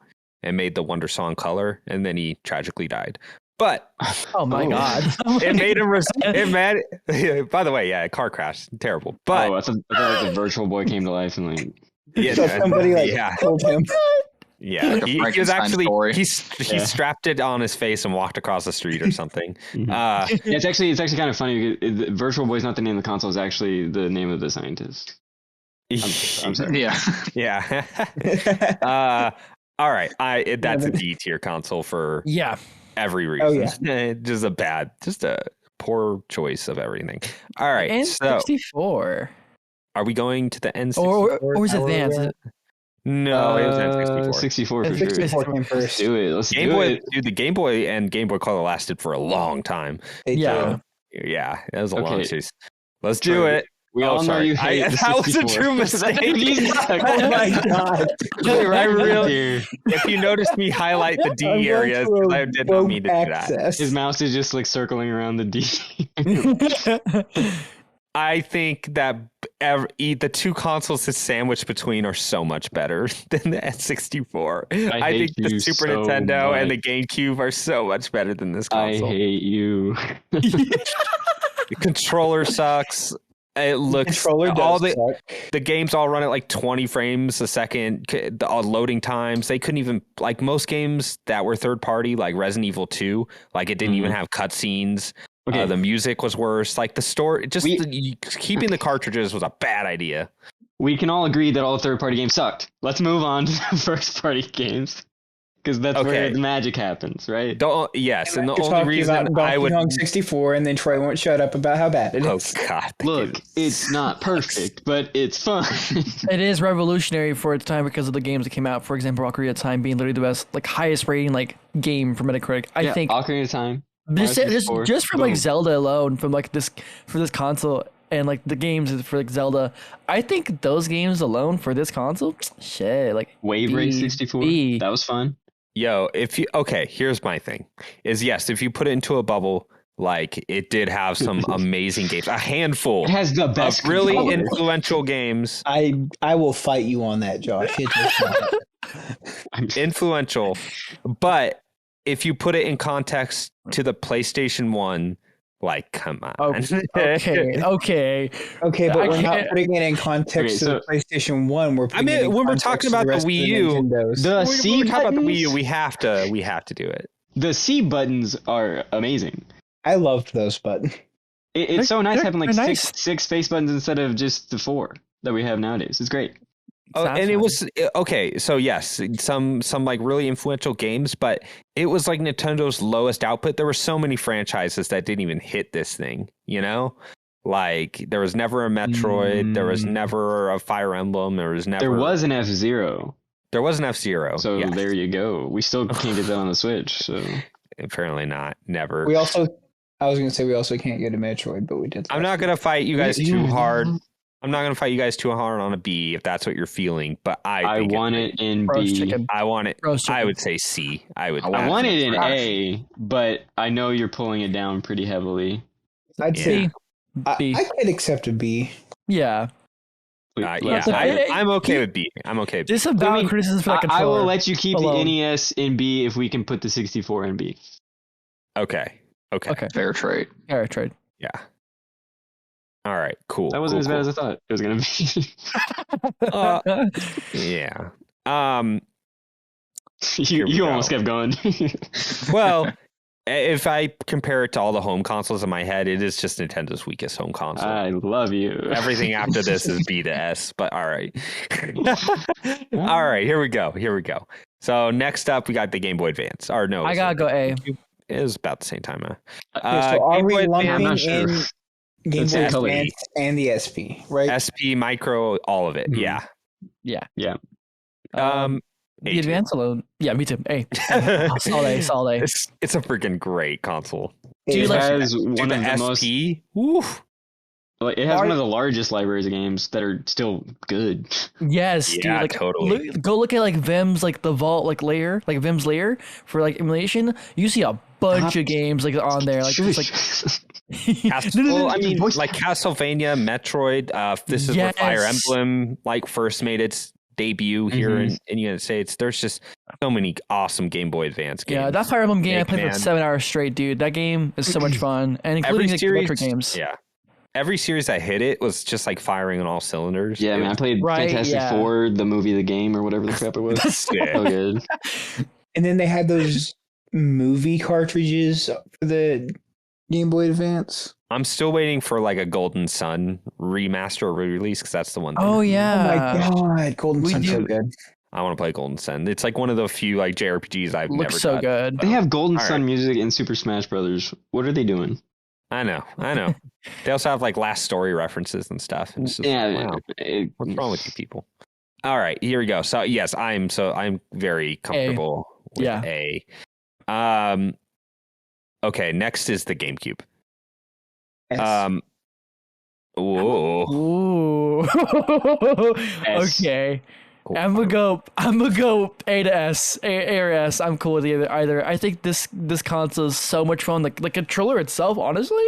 and made the Wonder Song Color, and then he tragically died. But oh my god, it made him. By the way, yeah, car crash, terrible. But I thought like the Virtual Boy came to life and like somebody killed him. Yeah, he was actually he strapped it on his face and walked across the street or something. It's actually kind of funny. Virtual Boy is not the name of the console; it's actually the name of the scientist. I'm sorry. Yeah. All right. That's a D tier console for every reason. Oh, yeah. just a poor choice of everything. All right. N64. Are we going to the N64? Or is it Advance? No, it was N64. 64 for sure. 64 came first. Let's do it. Game Boy, dude, the Game Boy and Game Boy Color lasted for a long time. Yeah. Yeah, that was a long chase. Let's do it. We all know you hate the 64. That was a true mistake. Oh my god. I really, if you notice me highlight the D areas, I did not mean to do that. His mouse is just like circling around the D. I think that the two consoles to sandwich between are so much better than the N64. I think the Super Nintendo and the GameCube are so much better than this console. I hate you. The controller sucks. It looks the games all run at like 20 frames a second. The loading times, they couldn't even, like most games that were third party, like Resident Evil 2, like it didn't even have cutscenes. Okay. The music was worse. Like the story, keeping the cartridges was a bad idea. We can all agree that all third-party games sucked. Let's move on to the first-party games, because that's where the magic happens, right? Yes, and the only reason I would 64, and then Troy won't shut up about how bad it is. Oh God! Look, it's not perfect, but it's fun. It is revolutionary for its time because of the games that came out. For example, Ocarina of Time being literally the best, like highest rating like game for Metacritic. I think Ocarina of Time. Just from like Zelda alone, from like this console and like the games for like Zelda, I think those games alone for this console, shit, like Wave Race 64, that was fun. Yo, here's my thing: is yes, if you put it into a bubble, like it did have some amazing games, a handful. It has the best, really influential games. I will fight you on that, Josh. Influential, but. If you put it in context to the PlayStation 1, like, come on. Okay. But we're not putting it in context to the PlayStation 1. When we're talking about the Wii U, we have to do it. The C buttons are amazing. I loved those buttons. It's so nice having like six face buttons instead of just the 4 that we have nowadays. It's great. It was okay. So yes, some like really influential games, but it was like Nintendo's lowest output. There were so many franchises that didn't even hit this thing. You know, like there was never a Metroid, there was never a Fire Emblem, there was an F-Zero. There was an F-Zero. So there you go. We still can't get that on the Switch. So apparently not. Never. I was going to say we also can't get a Metroid, but we did. I'm not going to fight you guys too hard. I'm not going to fight you guys too hard on a B if that's what you're feeling, but I want it in B. I want it. I would say C. I want it in A, but I know you're pulling it down pretty heavily. I'd say B. I could accept a B. Yeah. I'm okay with B. I'm okay with B. Just some valid criticism for that controller. I will let you keep the NES in B if we can put the 64 in B. Okay. Fair trade. Yeah. All right, cool. That wasn't as bad as I thought it was going to be. Yeah. You almost kept going. Well, if I compare it to all the home consoles in my head, it is just Nintendo's weakest home console. I love you. Everything after this is B to S, but all right. All right, here we go. So next up, we got the Game Boy Advance. Or no. I got to go A. It was about the same time. So are we lumping in Game Boy Advance and the SP, right? SP, Micro, all of it. Yeah. The Advance alone. Yeah, me too. A. Solid A. It's a freaking great console. It has one of the most. Oof. Like, it has one of the largest libraries of games that are still good. Yes, yeah, dude. Like, totally. Go look at like Vim's like the vault like layer, like Vim's layer for like emulation. You see a bunch of games like on there. Like just like Well, I mean, like Castlevania, Metroid. This is where Fire Emblem like first made its debut here in the United States. There's just so many awesome Game Boy Advance games. Yeah, that Fire Emblem game I played for 7 hours straight, dude. That game is so much fun, and including the retro games. Yeah, every series I hit it was just like firing on all cylinders. Yeah, I played Fantastic Four, the movie, the game, or whatever the crap it was. So good. And then they had those movie cartridges for the Game Boy Advance. I'm still waiting for like a Golden Sun remaster re-release because that's the one thing. Oh yeah! Oh my god, Golden Sun's so good. I want to play Golden Sun. It's like one of the few like JRPGs I've never so done. good. They have Golden Sun music in Super Smash Brothers. What are they doing? I know. They also have like last story references and stuff. And it's just, wow, what's wrong with you people? All right, here we go. So yes, I'm very comfortable with A. Okay, next is the GameCube. Ooh. Okay. Cool. I'm gonna go A to S, A or S. I'm cool with either. I think this console is so much fun. Like the controller itself, honestly,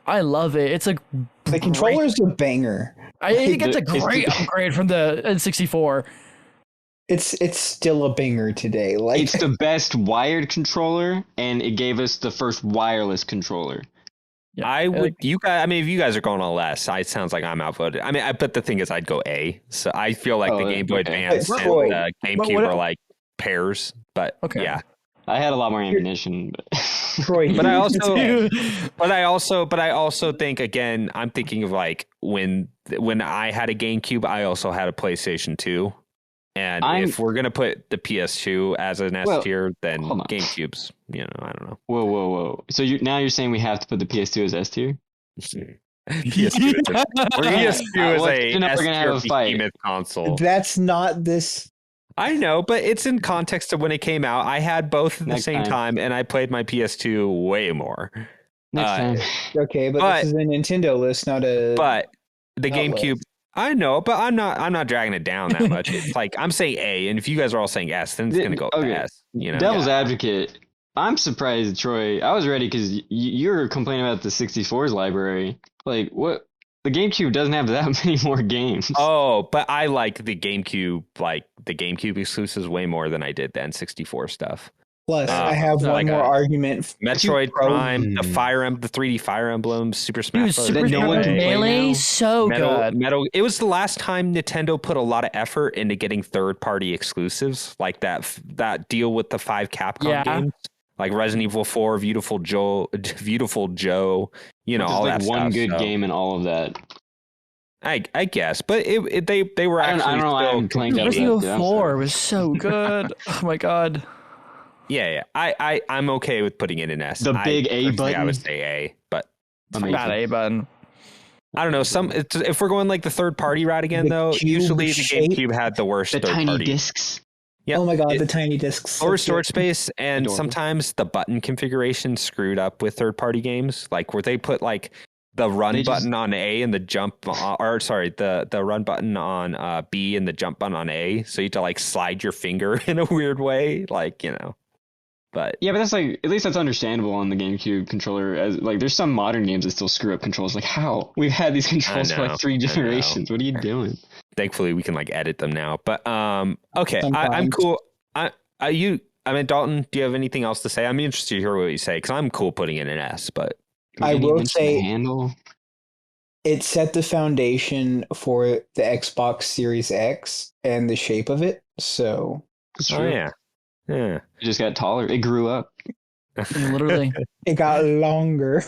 I love it. The controller is a banger. I think it's a great upgrade from the N64. It's still a banger today. Like it's the best wired controller, and it gave us the first wireless controller. Yeah, I would. You guys. I mean, if you guys are going all S, it sounds like I'm outvoted. I mean, but the thing is, I'd go A. So I feel like the Game Boy Advance and the GameCube are like pairs. But yeah, I had a lot more ammunition. But I also think again, I'm thinking of like when I had a GameCube, I also had a PlayStation 2. And if we're gonna put the PS2 as an S tier, then GameCube's, I don't know. Whoa! So you're saying we have to put the PS2 as S tier? PS2 is a S tier behemoth console. That's not this. I know, but it's in context of when it came out. I had both at the same time, and I played my PS2 way more. Next time. Okay, but this is a Nintendo list, not a. But the GameCube. List. I know, but I'm not dragging it down that much. It's like I'm saying A, and if you guys are all saying S, then it's gonna go S. Devil's advocate. I'm surprised, Troy. I was ready because you're complaining about the 64's library. Like, what? The GameCube doesn't have that many more games. Oh, but I like the GameCube exclusives way more than I did the N64 stuff. Plus, I have one more argument. Metroid Prime, the 3D Fire Emblem, Super Smash Bros. Super Smash Melee, so good. It was the last time Nintendo put a lot of effort into getting third-party exclusives, like that deal with the 5 Capcom games, like Resident Evil 4, Beautiful Joe, all that stuff. One good game and all of that. I guess, but they were actually. I don't know. I'm playing Resident Evil 4 was so good. Oh my god. Yeah. I'm okay with putting it in S. The big A button. I would say A, but not A button. I don't know. If we're going like the third party route again, though, usually the GameCube had the worst third party. The tiny discs. Yep. Oh my god, the tiny discs. Lower storage space, and sometimes the button configuration screwed up with third party games, like where they put like the run button on A and the jump, the run button on B and the jump button on A. So you have to like slide your finger in a weird way, like But yeah, but that's like, at least that's understandable on the GameCube controller. As like, there's some modern games that still screw up controls. Like, how? We've had these controls for like 3 generations. What are you doing? Thankfully, we can like edit them now. But okay, I'm cool. Dalton, do you have anything else to say? I'm interested to hear what you say because I'm cool putting it in S. But I will say, it set the foundation for the Xbox Series X and the shape of it. So, that's true. Oh, yeah. Yeah, it just got taller. It grew up. Literally, it got longer.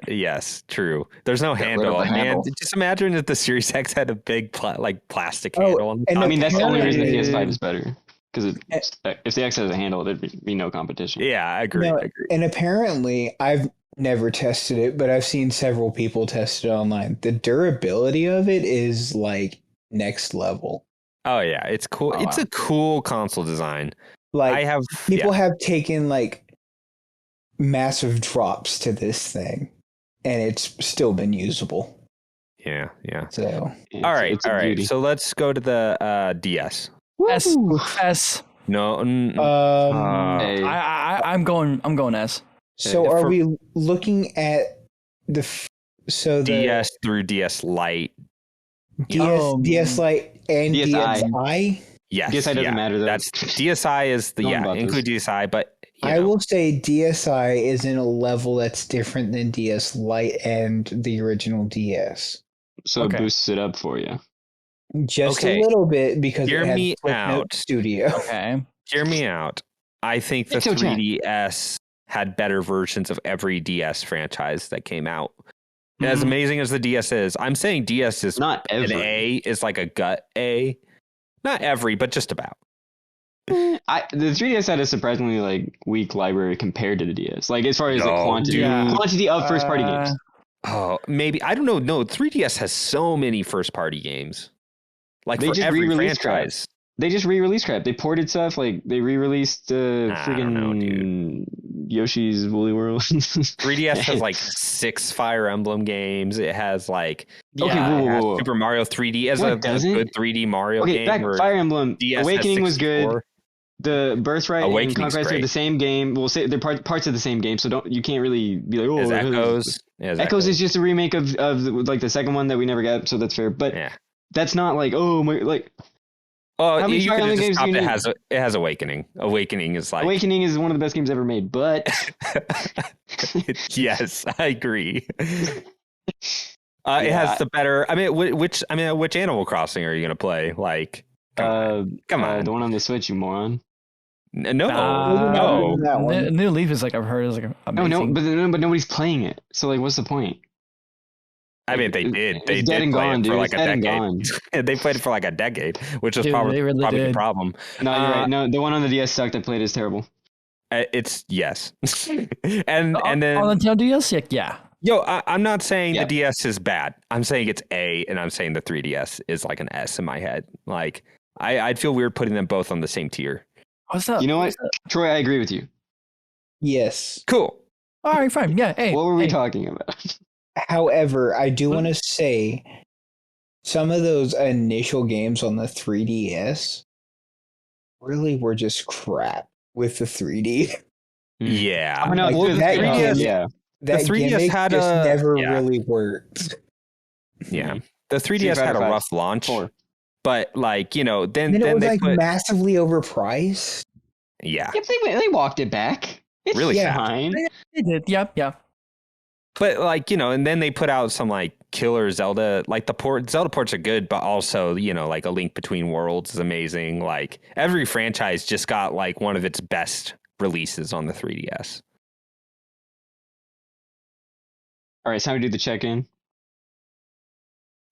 Yes, true. There's no handle. Man, just imagine if the Series X had a big plastic handle. I mean, that's the only reason the PS5 is better. Because if the X has a handle, there'd be no competition. Yeah, I agree. And apparently, I've never tested it, but I've seen several people test it online. The durability of it is like next level. Oh yeah, it's cool. Oh, it's a cool console design. Like people have taken like massive drops to this thing, and it's still been usable. Yeah. So all right. Beauty. So let's go to the DS. S. No. I'm going S. So are we looking at So the DS through DS Lite. DS Lite and DSi. DSi. Yes, DSi doesn't matter though. That's DSi is the No one bought include this. DSi, but I will say DSi is in a level that's different than DS Lite and the original DS. So it boosts it up for you. Just a little bit because Hear it has me Flipnote out. Studio. Okay. Hear me out. I think the 3DS had better versions of every DS franchise that came out. As amazing as the DS is, I'm saying DS is not every. An A is like a gut A. Not every, but just about. The 3DS had a surprisingly like weak library compared to the DS. Like as far as the quantity of first party games. Oh, maybe I don't know. No, 3DS has so many first party games. Like they for just every franchise. They just re-released crap. They ported stuff. Like they re-released freaking Yoshi's Woolly World. 3DS has like 6 Fire Emblem games. It has like whoa. Super Mario 3D as a good 3D Mario game. Back Fire Emblem DS Awakening was good. The Birthright and Conquest are the same game. We'll say they're parts of the same game, so you can't really be like, oh, Echoes. Echoes is just a remake of like the second one that we never got, so that's fair. But that's not like Oh, you could just stop it has Awakening. Awakening is one of the best games ever made, but yes, I agree. It has the better. I mean, which Animal Crossing are you gonna play? Like, come on, the one on the Switch, you moron. No. New Leaf is like I've heard is like amazing. but nobody's playing it. So like, what's the point? I mean, they did. They dead did and play gone, it dude. for like it's a dead decade. And gone. They played it for like a decade, which is probably the problem. No, you're right. No, the one on the DS sucked. I played it is terrible. It's yes, and then on the Nintendo DS, yeah. Yo, I'm not saying the DS is bad. I'm saying it's A, and I'm saying the 3DS is like an S in my head. Like I'd feel weird putting them both on the same tier. What's that? You know what, Troy? I agree with you. Yes. Cool. All right, fine. Yeah. Hey, what were we talking about? However, I do want to say some of those initial games on the 3DS really were just crap with the 3D. Yeah. The 3DS had never really worked. Yeah. The 3DS had a rough launch. But like, then it was like massively overpriced. Yeah. Yep, they walked it back. It's really fine. They did. Yeah. But like, and then they put out some like killer Zelda, like Zelda ports are good, but also, like A Link Between Worlds is amazing. Like every franchise just got like one of its best releases on the 3DS. All right, it's time to do the check-in.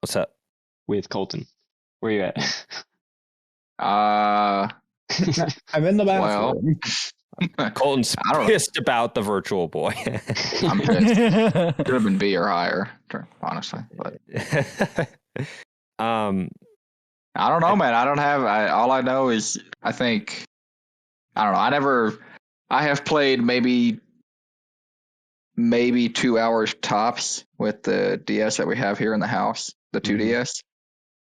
What's up? With Colton. Where are you at? I'm in the bathroom. Colton's pissed about the Virtual Boy. I'm pissed. Could have been B or higher, honestly. But I don't know, man. I don't have. All I know is I think I don't know. I have played maybe 2 hours tops with the DS that we have here in the house, the 2DS.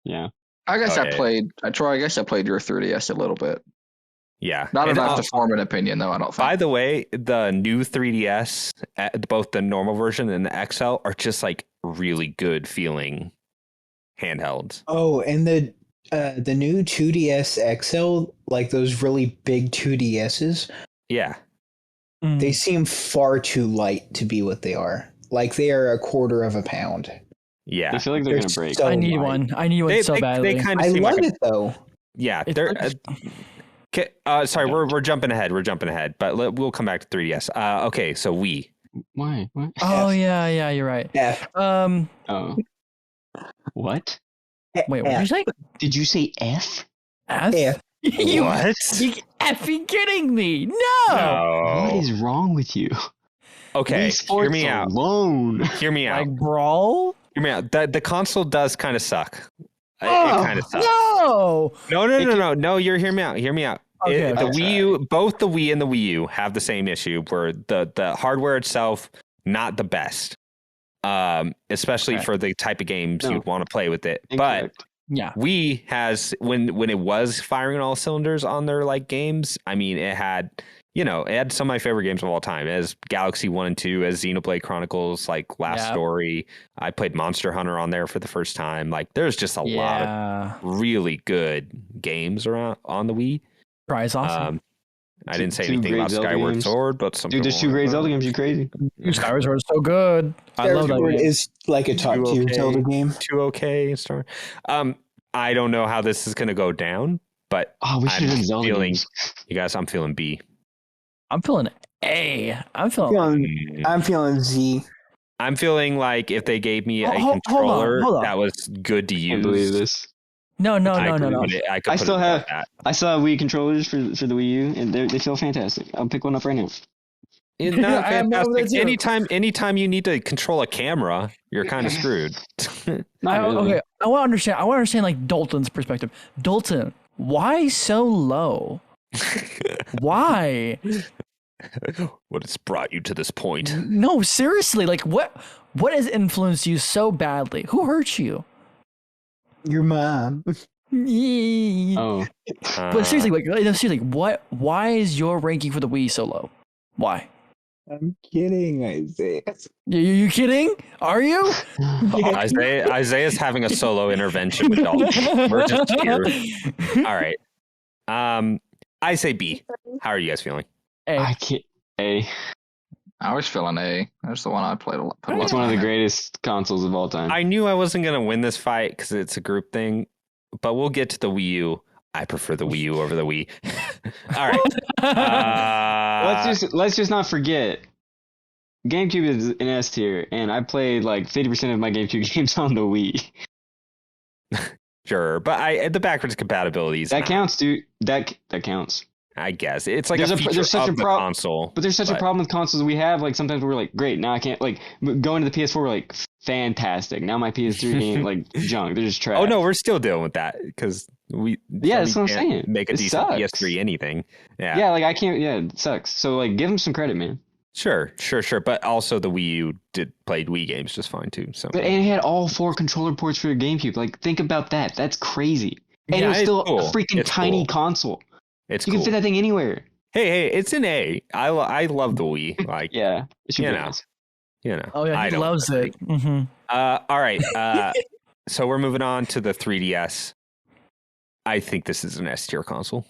Yeah. I guess Troy, I guess I played your 3DS a little bit. Yeah. Not enough to form an opinion, though, I don't think. By the way, the new 3DS, both the normal version and the XL, are just like really good feeling handhelds. Oh, and the new 2DS XL, like those really big 2DSs. Yeah. They seem far too light to be what they are. Like they are a quarter of a pound. Yeah. I feel like they're going to break. I need one so badly. I love it though. Yeah. They're... sorry, we're jumping ahead. But we'll come back to 3DS. Okay, so Wii. Why? What? Oh yeah, you're right. F. Oh. What? Wait, what did you say? Did you say F? F? F. What? You effing kidding me? No. What is wrong with you? Okay, hear me out. Hear me out. Like brawl? Hear me out. The console does kind of suck. It kind of sucks. No. No. Hear me out. Okay, the Wii U, both the Wii and the Wii U have the same issue where the hardware itself not the best, especially for the type of games you'd want to play with it. Incorrect. But Yeah. Wii has when it was firing on all cylinders on their like games. I mean, it had some of my favorite games of all time, as Galaxy 1 and 2, as Xenoblade Chronicles, like Last Story. I played Monster Hunter on there for the first time. Like, there's just a lot of really good games around on the Wii. Try awesome. I didn't say anything about Skyward Sword, but something. Dude, there's 2 great Zelda games. You crazy? Skyward Sword is so good. I love that. Skyward Sword is like a top tier Zelda game. 2 okay star. I don't know how this is going to go down, but we should have Zelda games. You guys, I'm feeling B. I'm feeling A. I'm feeling Z. I'm feeling like if they gave me a controller hold on. that was good to use. I can't believe this. No. I still have Wii controllers for the Wii U, and they feel fantastic. I'll pick one up right now. It's not fantastic. Anytime you need to control a camera, you're kind of screwed. Okay, I want to understand like Dalton's perspective. Dalton, why so low? Why? What has brought you to this point? No, seriously, like what has influenced you so badly? Who hurt you? Your mom. Oh. But seriously, why is your ranking for the Wii so low? Why? I'm kidding, Izayah. You kidding? Are you? Isaiah's having a solo intervention with Dalton. We're just here. All right. I say B. How are you guys feeling? A. I can't. A. I was feeling A. That's the one I played a lot. It's one of the greatest consoles of all time. I knew I wasn't going to win this fight because it's a group thing, but we'll get to the Wii U. I prefer the Wii U over the Wii. All right. Let's just not forget. GameCube is an S tier, and I played like 50% of my GameCube games on the Wii. Sure, but the backwards compatibility that counts, dude. That counts. I guess it's like there's a feature of the console. But there's such a problem with consoles we have. Like sometimes we're like, great, now I can't like going to the PS4. We're like, fantastic. Now my PS3 game like junk. They're just trash. Oh no, we're still dealing with that because that's what I'm saying. Make a decent PS3 anything. Yeah, like I can't. Yeah, it sucks. So like, give them some credit, man. Sure. But also the Wii U played Wii games just fine too. So, but it had all 4 controller ports for your GameCube. Like, think about that. That's crazy. And it was still a freaking tiny console. You can fit that thing anywhere. Hey, it's an A. I love the Wii. Like, yeah, Oh yeah, he loves it. Mm-hmm. All right. So we're moving on to the 3DS. I think this is an S tier console.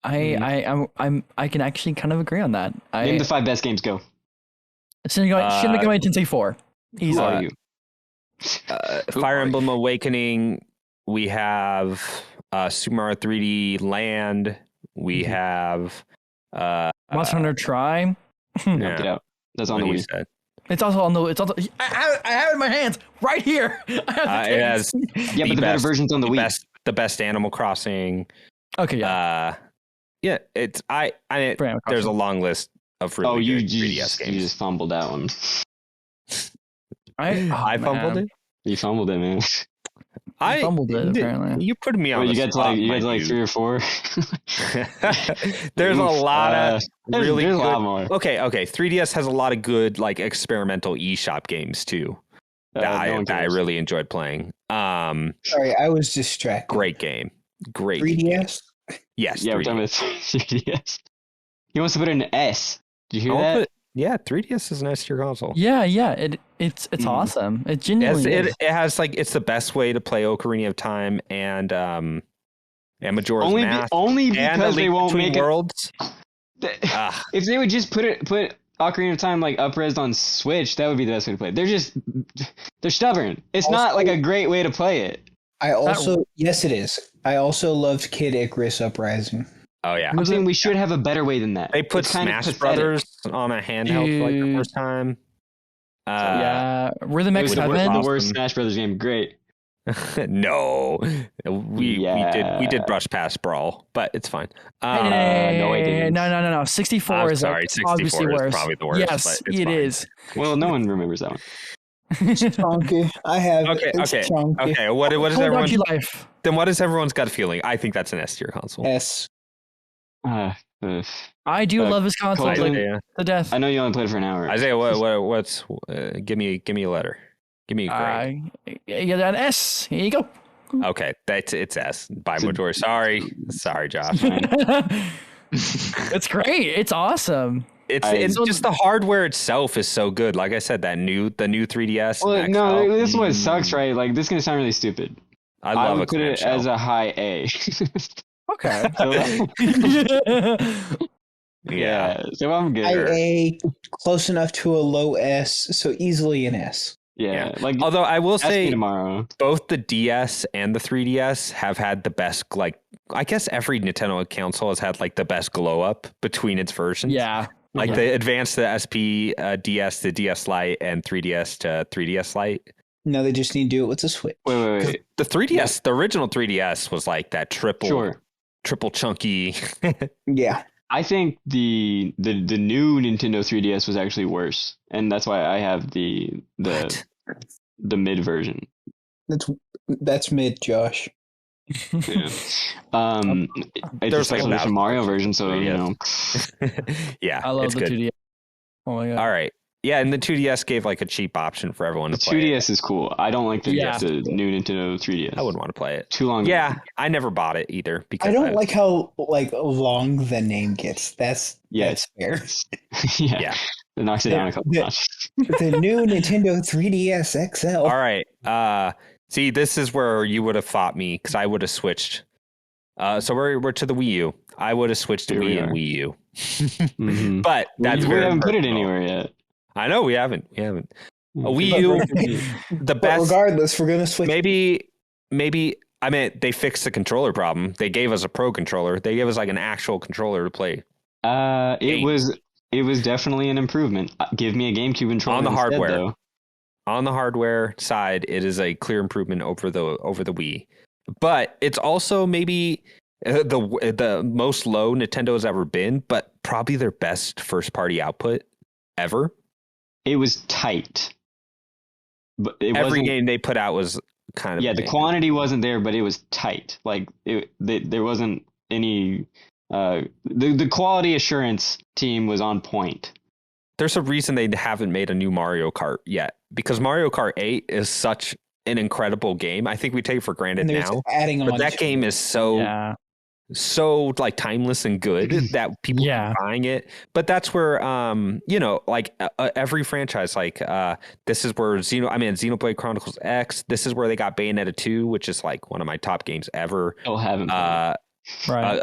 I can actually kind of agree on that. Name the 5 best games. Go. Shin Megami Tensei 4. Who are you? Fire Emblem Awakening. We have Sumar 3D Land. We have Monster Hunter Tri. No, get out. That's on the Wii. It's also on the. I have it in my hands right here. It has but the better version's on the Wii. The best Animal Crossing. Okay, yeah. Yeah, it's there's a long list of really good 3DS games. You just fumbled that one. I fumbled it. You fumbled it, man. I fumbled it. Apparently, you put me on. You got to like 3 or 4. There's a lot of really there's good. A lot more. Okay. 3DS has a lot of good like experimental eShop games too. That I really enjoyed playing. Sorry, I was distracted. Great game. 3DS. Yes. Yeah, 3DS. we're talking about 3DS. He wants to put in an S. Did you hear that? 3DS is an S tier console. Yeah. It's awesome. It genuinely is. It has like it's the best way to play Ocarina of Time and Majora's Mask. Only because they won't make Worlds. If they would just put Ocarina of Time like up-res on Switch, that would be the best way to play it. They're stubborn. It's not like a great way to play it. Yes, it is. I also loved Kid Icarus Uprising. Oh yeah, I'm saying we should have a better way than that. They put Smash Brothers on a handheld for like the first time. Rhythm X7. The worst Smash Brothers game. Great. No, we did brush past Brawl, but it's fine. No, I didn't. No. 64 is sorry. 64 obviously is worse. probably the worst. Yes, but it's it fine. is. Well, no one remembers that one. Chunky. I have. Okay. What is Hold everyone? on to life. Then what is everyone's gut feeling? I think that's an S tier console. S. I do love this console Colton, to death. I know you only played for an hour. Isayah, what's give me a letter. Give me a grade. You got an S. Here you go. Okay, it's S by majority. Sorry, Josh. It's great. It's awesome. It's just the hardware itself is so good. Like I said, the new 3DS. Well, and no, XL. this is what sucks, right? Like, this is gonna sound really stupid. I would put it as a high A. Okay. Yeah, so I'm good. High A, close enough to a low S, so easily an S. Yeah, like although I will say tomorrow, both the DS and the 3DS have had the best, like, I guess every Nintendo console has had like the best glow up between its versions. Yeah. Like the Advance to SP, DS to DS Lite, and 3DS to 3DS Lite. No, they just need to do it with the Switch. Wait. The 3DS, the original 3DS was like that triple chunky. Yeah. I think the new Nintendo 3DS was actually worse, and that's why I have the mid version. That's mid, Josh. Yeah. It's There's just like a Mario version, so you know. Yeah, I love it's the good. 2DS. Oh my god. All right. Yeah, and the 2DS gave like a cheap option for everyone to play. 2DS is cool. I don't like the new Nintendo 3DS. I wouldn't want to play it. Too long. Yeah, I never bought it either because I don't like how long the name gets. That's fair. yeah. It knocks it down a couple notches. The new Nintendo 3DS XL. All right. See, this is where you would have fought me because I would have switched. So we're to the Wii U. I would have switched to Wii and Wii U. Mm-hmm. But that's we haven't put it anywhere yet. I know we haven't. A Wii U, the best. Regardless, we're gonna switch. Maybe. I mean, they fixed the controller problem. They gave us a pro controller. They gave us like an actual controller to play. It was definitely an improvement. Give me a GameCube controller on the instead, hardware. Though. On the hardware side, it is a clear improvement over the Wii. But it's also maybe the most low Nintendo has ever been, but probably their best first party output ever. It was tight. But every game they put out was kind of the quantity wasn't there, but it was tight. Like there wasn't any the quality assurance team was on point. There's a reason they haven't made a new Mario Kart yet, because Mario Kart 8 is such an incredible game. I think we take it for granted now, but that game is so like timeless and good that people are buying it. But that's where like every franchise, like this is where Xenoblade Chronicles X, this is where they got Bayonetta 2, which is like one of my top games ever. Oh, haven't right.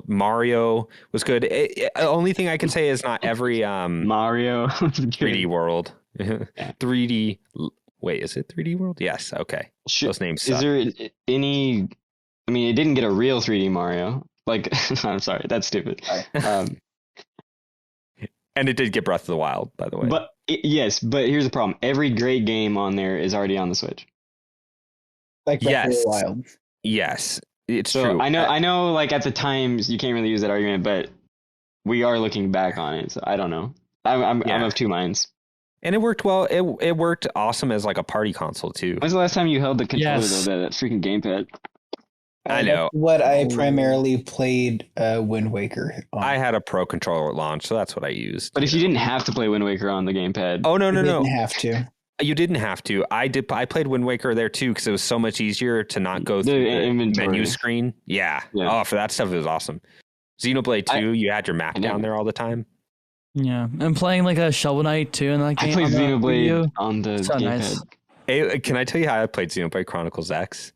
Mario was good. Only thing I can say is not every Mario 3D World 3D. Wait, is it 3D World? Yes. Okay. Those names suck. Is there any? I mean, it didn't get a real 3D Mario. Like, I'm sorry, that's stupid. And it did get Breath of the Wild, by the way. But but here's the problem: every great game on there is already on the Switch. Like Breath of the Wild. Yes, it's true. I know. Like at the times, you can't really use that argument, but we are looking back on it. So I don't know. I'm of two minds. And it worked well. It worked awesome as like a party console too. When's the last time you held the controller though? That freaking gamepad. I know. What I primarily played Wind Waker on. I had a pro controller at launch, so that's what I used. But if you didn't have to play Wind Waker on the gamepad. Oh no. You didn't have to. You didn't have to. I played Wind Waker there too because it was so much easier to not go through the menu screen. Yeah. Oh, for that stuff it was awesome. Xenoblade 2, you had your map down there all the time. Yeah, and playing like a Shovel Knight too in that game. I played Xenoblade on the gamepad. Nice. Hey, can I tell you how I played Xenoblade Chronicles X?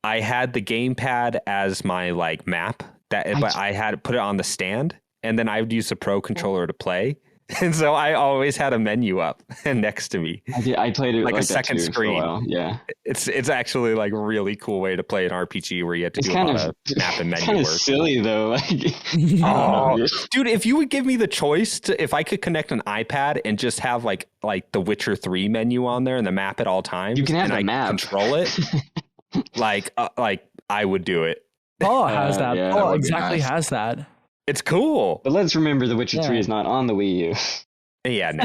I had the gamepad as my like map but I had put it on the stand, and then I would use the pro controller to play. And so I always had a menu up next to me. I played it like a second screen. For a while. Yeah, it's actually like a really cool way to play an RPG where you have to do a lot of map and menu work. It's silly though. Dude, if you would give me the choice if I could connect an iPad and just have like the Witcher 3 menu on there and the map at all times, you can have and a map. Control it. like I would do it. Oh, has that? Yeah, oh, exactly nice. Has that. It's cool. But let's remember The Witcher 3 is not on the Wii U. Yeah, no.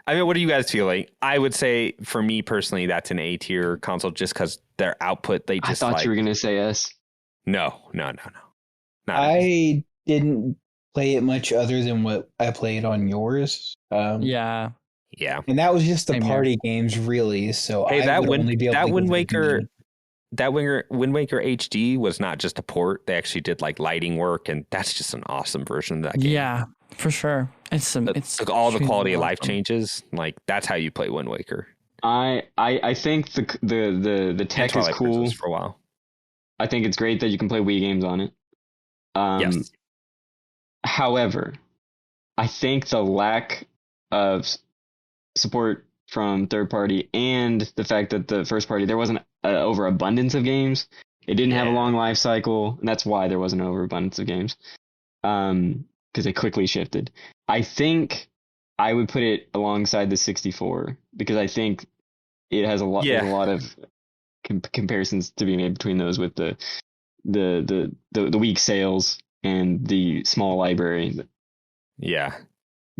I mean, what are you guys feeling? I would say, for me personally, that's an A tier console just because their output, they just I thought you were going to say S. No. I didn't play it much other than what I played on yours. Yeah. Yeah. And that was just the Same party games, really. So Hey, I would only be able that to Wind give it a Waker, B. that Wind Waker HD was not just a port. They actually did like lighting work, and that's just an awesome version of that game. Yeah, for sure. It's Like all the quality of life awesome. changes. Like that's how you play Wind Waker. I think the tech is Twilight cool Princess for a while. I think it's great that you can play Wii games on it. Yes. However, I think the lack of support from third party and the fact that the first party, there wasn't an overabundance of games. It didn't have a long life cycle, and that's why there wasn't an overabundance of games. Because they quickly shifted. I think I would put it alongside the 64 because I think it has a lot. There's a lot of comparisons to be made between those with the weak sales and the small library. Yeah.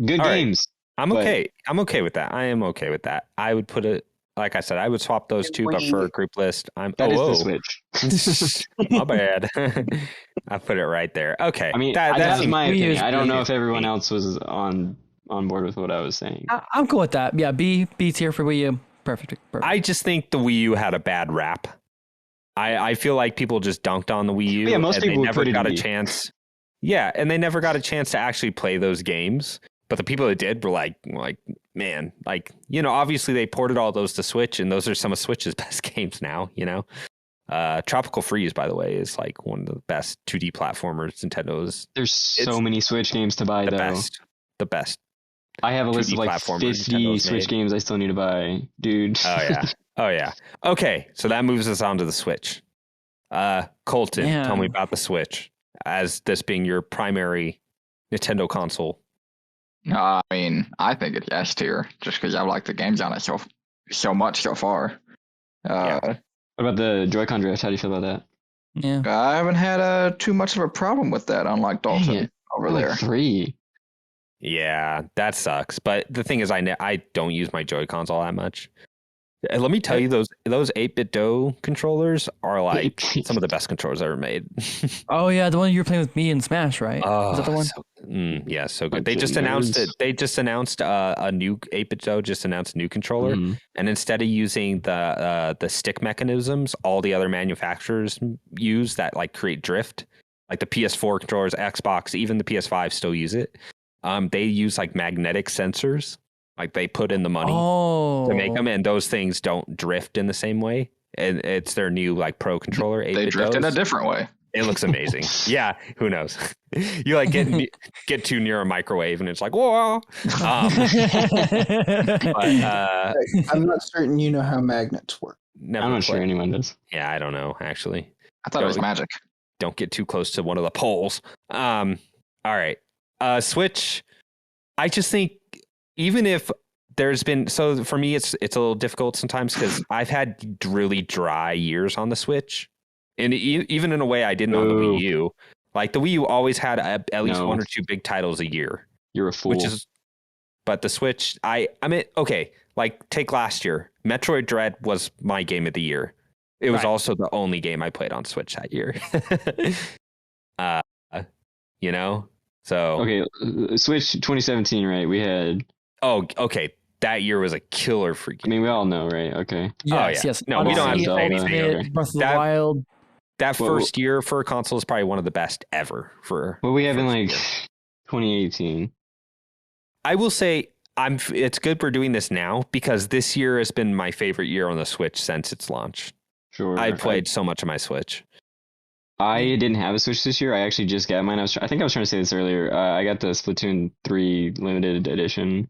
Good All games. Right. I'm okay with that. I am okay with that. I would put it, like I said, I would swap those two, but for a group list, That is the Switch. My bad. I put it right there. Okay. I mean, that's my opinion. I don't know if everyone else was on board with what I was saying. I'm cool with that. Yeah, B tier for Wii U. Perfect. I just think the Wii U had a bad rap. I feel like people just dunked on the Wii U. Yeah, most people they never got a B. chance. Yeah, and they never got a chance to actually play those games. But the people that did were like, man, like, you know, obviously they ported all those to Switch, and those are some of Switch's best games now, you know. Tropical Freeze, by the way, is like one of the best 2D platformers Nintendo's. There's so many Switch games to buy, though. The best. I have a list of like 50 Switch games I still need to buy, dude. Oh yeah. Okay, so that moves us on to the Switch. Colton, tell me about the Switch as this being your primary Nintendo console. I mean, I think it's S tier just because I like the games on it so much so far. What about the Joy-Con drift? How do you feel about that? Yeah, I haven't had too much of a problem with that, unlike Dalton over there. 3. Yeah, that sucks. But the thing is, I don't use my Joy-Cons all that much. Let me tell you, those 8-bit Do controllers are like some of the best controllers ever made. Oh yeah, the one you were playing with me in Smash, right? Oh, is that the one? Yeah, so good. They just announced it. They just announced a new 8-bit Do just announced a new controller, and instead of using the stick mechanisms all the other manufacturers use that like create drift, like the PS4 controllers, Xbox, even the PS5 still use it. They use like magnetic sensors. Like they put in the money to make them, and those things don't drift in the same way. And it's their new like Pro controller. They drift in a different way. It looks amazing. Yeah, who knows? You like get too near a microwave, and it's like whoa. I'm not certain you know how magnets work. I'm not sure anyone does. Yeah, I don't know actually. I thought it was magic. Don't get too close to one of the poles. All right, Switch. I just think. Even if there's been, so for me, it's a little difficult sometimes because I've had really dry years on the Switch. And even in a way I didn't on the Wii U. Like the Wii U always had at least one or two big titles a year. You're a fool. But the Switch, I mean, okay, like take last year. Metroid Dread was my game of the year. It was also the only game I played on Switch that year. You know? So. Okay, Switch 2017, right? We had. Oh, okay. That year was a killer for game. I mean, we all know, right? Okay. Yes. No, we don't have to say anything. Okay. Breath of the Wild. That first year for a console is probably one of the best ever for. Well, we have in like 2018. I will say it's good we're doing this now because this year has been my favorite year on the Switch since its launch. Sure. I played so much of my Switch. I didn't have a Switch this year. I actually just got mine. I think I was trying to say this earlier. I got the Splatoon 3 limited edition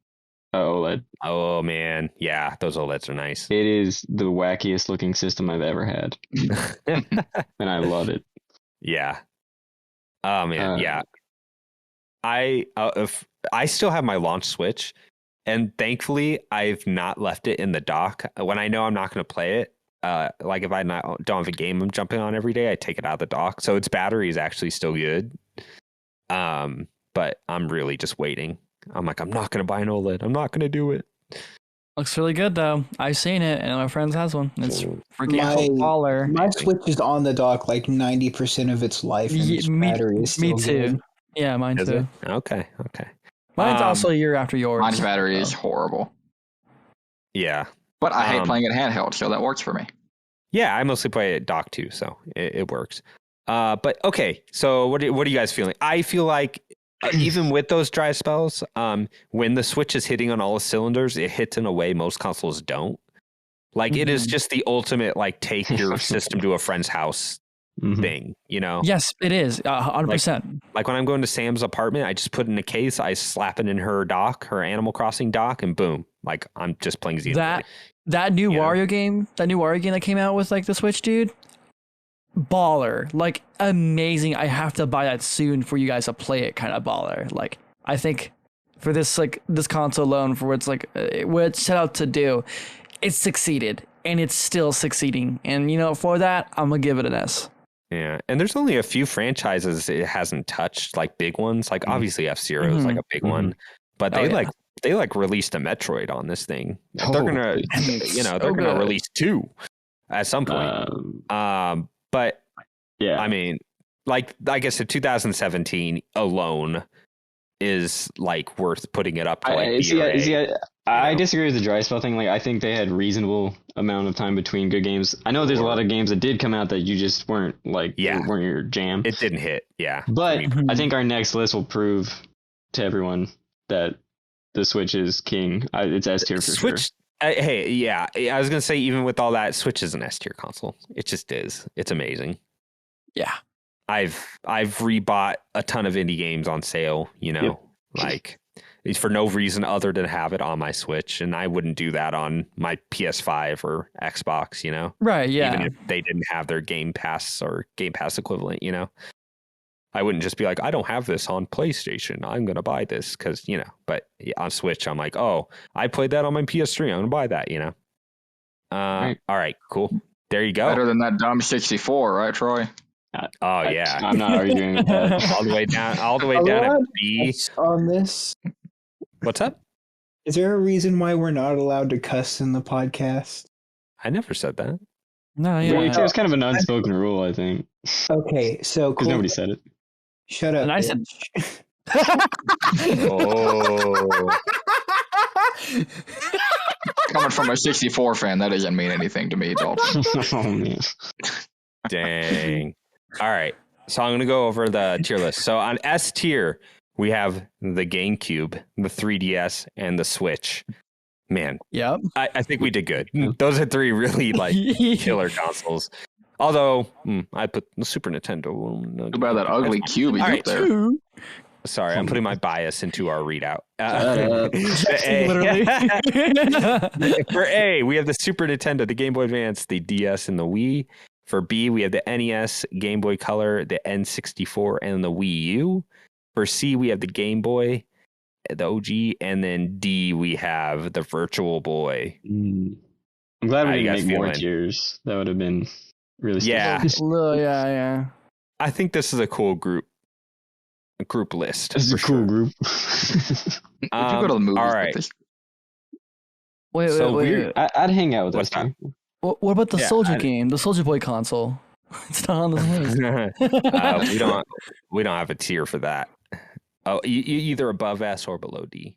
OLED. Oh, man. Yeah, those OLEDs are nice. It is the wackiest looking system I've ever had. And I love it. Yeah. Oh, man. Yeah. I still have my launch Switch, and thankfully, I've not left it in the dock. When I know I'm not going to play it, like if I don't have a game I'm jumping on every day, I take it out of the dock. So its battery is actually still good. But I'm really just waiting. I'm like, I'm not going to buy an OLED. I'm not going to do it. Looks really good though. I've seen it, and my friend has one. It's freaking baller. My Switch is on the dock like 90% of its life, and its battery is still me too. good. Yeah, mine too. Okay. Mine's also a year after yours. Mine's battery is horrible. Yeah. But I hate playing it handheld, so that works for me. Yeah, I mostly play it dock too, so it works. But okay, so what are you guys feeling? I feel like even with those dry spells, when the Switch is hitting on all the cylinders, it hits in a way most consoles don't. Like it is just the ultimate like take your system to a friend's house thing, you know? Yes, it is 100%. Like when I'm going to Sam's apartment, I just put it in a case, I slap it in her dock, her Animal Crossing dock, and boom, like I'm just playing Xenoblade. That new Wario game that came out with like the Switch, dude. Baller, like amazing. I have to buy that soon for you guys to play it. Kind of baller. Like I think for this console alone, for what it's set out to do, it's succeeded and it's still succeeding. And you know, for that, I'm gonna give it an S. Yeah, and there's only a few franchises it hasn't touched, like big ones. Like obviously F-Zero is like a big one, but they released a Metroid on this thing. They're gonna, they're gonna release 2 at some point. But yeah, I mean, like I guess in 2017 alone is like worth putting it up to like I disagree with the dry spell thing. Like I think they had reasonable amount of time between good games. I know there's a lot of games that did come out that you just weren't weren't your jam. It didn't hit. Yeah. But I think our next list will prove to everyone that the Switch is king. It's S tier for sure. I was gonna say even with all that, Switch is an S tier console. It just is. It's amazing. Yeah. I've rebought a ton of indie games on sale, like for no reason other than have it on my Switch, and I wouldn't do that on my PS5 or Xbox, Right, yeah. Even if they didn't have their Game Pass or Game Pass equivalent, I wouldn't just be like, I don't have this on PlayStation, I'm going to buy this because, but on Switch, I'm like, oh, I played that on my PS3, I'm going to buy that, Right. All right, cool. There you go. Better than that dumb 64, right, Troy? Yeah. I'm not arguing with that. all the way down at B. On this. What's up? Is there a reason why we're not allowed to cuss in the podcast? I never said that. No, yeah. It was kind of an unspoken rule, I think. Okay, so because nobody said it. Shut up. And I said, oh. Coming from a 64 fan, that doesn't mean anything to me, Dalton. Oh man. Dang. All right. So I'm going to go over the tier list. So on S tier, we have the GameCube, the 3DS, and the Switch. Man. Yep. I think we did good. Those are 3 really killer consoles. Although I put the Super Nintendo. Too bad that ugly cube up there. Sorry, I'm putting my bias into our readout. For A, we have the Super Nintendo, the Game Boy Advance, the DS, and the Wii. For B, we have the NES, Game Boy Color, the N64, and the Wii U. For C, we have the Game Boy, the OG, and then D, we have the Virtual Boy. I'm glad we didn't make more tiers. That would have been really stupid. Yeah. I think this is a cool group list. This is a cool group. If you go to the movies, all right. Wait. I'd hang out with us. What about the Soldier game, the Soldier Boy console? It's not on the list. We don't have a tier for that. Oh, either above S or below D.